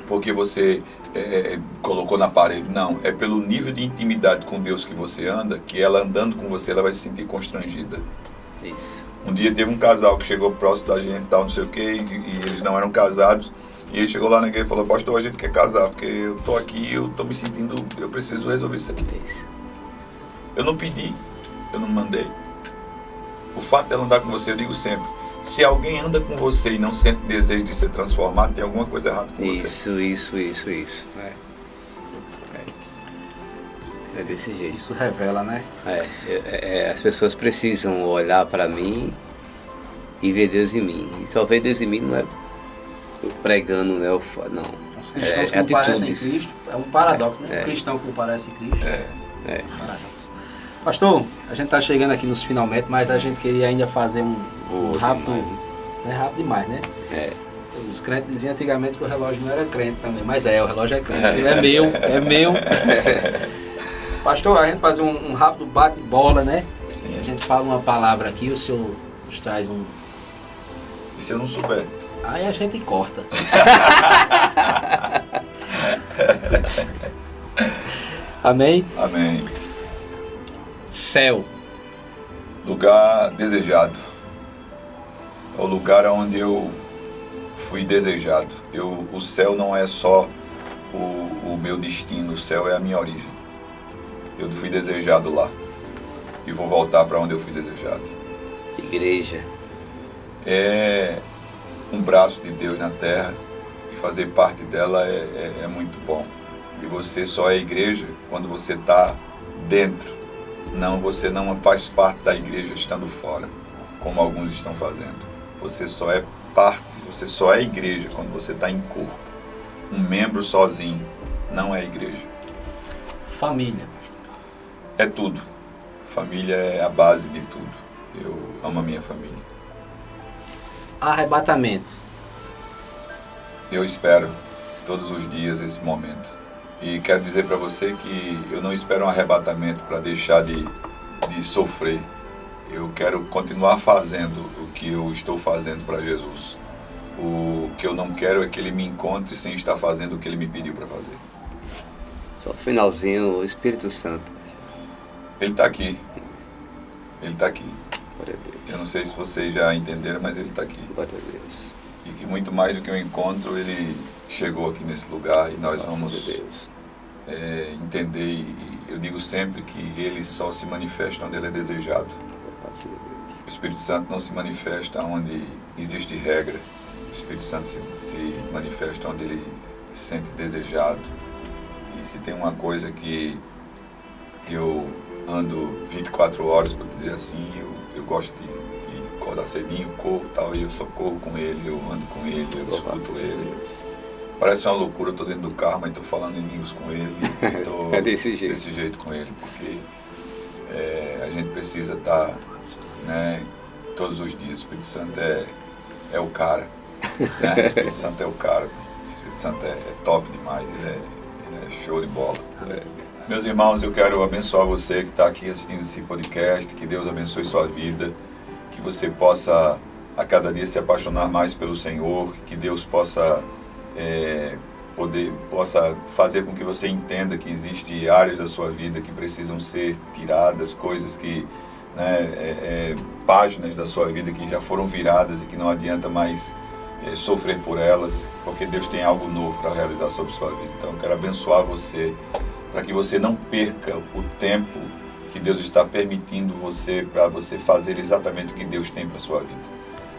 porque você colocou na parede, não. É pelo nível de intimidade com Deus que você anda, que ela andando com você, ela vai se sentir constrangida. Isso. Um dia teve um casal que chegou próximo da gente, tal, não sei o quê, e eles não eram casados. E ele chegou lá na igreja e falou, pastor, a gente quer casar, porque eu tô aqui, eu tô me sentindo, eu preciso resolver isso aqui. Eu não pedi, eu não mandei. O fato dela andar com você, eu digo sempre, se alguém anda com você e não sente desejo de ser transformado, tem alguma coisa errada com você. Isso. É desse jeito. Isso revela, né? As pessoas precisam olhar para mim e ver Deus em mim. E só ver Deus em mim não é pregando, né? Não. Os cristãos que não parecem Cristo, é um paradoxo, né? Um cristão que não parece Cristo é um paradoxo. Pastor, a gente está chegando aqui nos finalmente, mas a gente queria ainda fazer um rápido, não é rápido demais, né? Os crentes diziam antigamente que o relógio não era crente também, mas o relógio é crente, ele é meu. Pastor, a gente fazer um rápido bate-bola, né? Sim. A gente fala uma palavra aqui, o senhor nos traz um... E se eu não souber? Aí a gente corta. Amém? Amém. Céu. Lugar desejado. É o lugar onde eu fui desejado. O céu não é só o meu destino, o céu é a minha origem. Eu fui desejado lá. E vou voltar para onde eu fui desejado. Igreja. É um braço de Deus na terra e fazer parte dela é muito bom. E você só é igreja quando você está dentro. Não, você não faz parte da igreja estando fora, como alguns estão fazendo. Você só é parte, você só é igreja quando você está em corpo. Um membro sozinho não é igreja. Família. É tudo. Família é a base de tudo. Eu amo a minha família. Arrebatamento. Eu espero todos os dias esse momento. E quero dizer para você que eu não espero um arrebatamento para deixar de sofrer. Eu quero continuar fazendo o que eu estou fazendo para Jesus. O que eu não quero é que Ele me encontre sem estar fazendo o que Ele me pediu para fazer. Só finalzinho, o Espírito Santo. Ele está aqui. Ele está aqui. Glória a Deus. Eu não sei se vocês já entenderam, mas Ele está aqui. Glória a Deus. E que muito mais do que um encontro, Ele chegou aqui nesse lugar e nós Graças vamos a Deus. entender, e eu digo sempre que Ele só se manifesta onde Ele é desejado. Graças a Deus. O Espírito Santo não se manifesta onde existe regra. O Espírito Santo se manifesta onde Ele se sente desejado. E se tem uma coisa que eu ando 24 horas, para dizer assim, eu gosto de acordar cedinho, corro tal, e eu só corro com Ele, eu ando com Ele, eu escuto Ele. Parece uma loucura, eu estou dentro do carro, mas estou falando em línguas com Ele. É desse jeito com Ele, porque a gente precisa estar, né, todos os dias. O Espírito Santo é o cara, né? O Espírito Santo é o cara. O Espírito Santo é top demais, ele é show de bola. Meus irmãos, eu quero abençoar você que está aqui assistindo esse podcast, que Deus abençoe sua vida, que você possa a cada dia se apaixonar mais pelo Senhor, que Deus possa possa fazer com que você entenda que existem áreas da sua vida que precisam ser tiradas, coisas que, né, páginas da sua vida que já foram viradas e que não adianta mais sofrer por elas, porque Deus tem algo novo para realizar sobre sua vida. Então eu quero abençoar você, para que você não perca o tempo que Deus está permitindo para você fazer exatamente o que Deus tem para sua vida.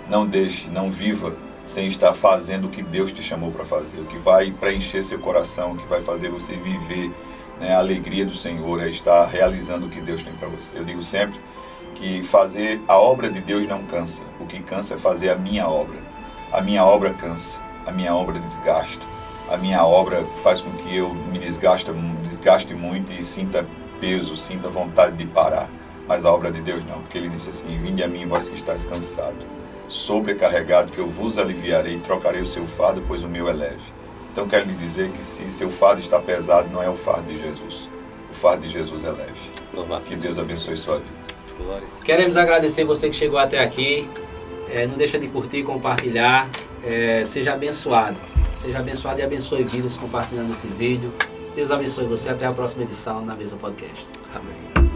Não viva sem estar fazendo o que Deus te chamou para fazer. O que vai preencher seu coração, o que vai fazer você viver, né, a alegria do Senhor, é estar realizando o que Deus tem para você. Eu digo sempre que fazer a obra de Deus não cansa. O que cansa é fazer a minha obra. A minha obra cansa, a minha obra desgasta. A minha obra faz com que eu me desgaste muito e sinta peso, sinta vontade de parar. Mas a obra de Deus não, porque Ele disse assim: vinde a mim, vós que estáis cansado, sobrecarregado, que eu vos aliviarei, trocarei o seu fardo, pois o meu é leve. Então quero lhe dizer que se seu fardo está pesado, não é o fardo de Jesus. O fardo de Jesus é leve. Louvado. Que Deus abençoe sua vida. Glória. Queremos agradecer você que chegou até aqui. Não deixa de curtir, compartilhar. Seja abençoado. Seja abençoado e abençoe vidas compartilhando esse vídeo. Deus abençoe você. Até a próxima edição na Mesa Podcast. Amém.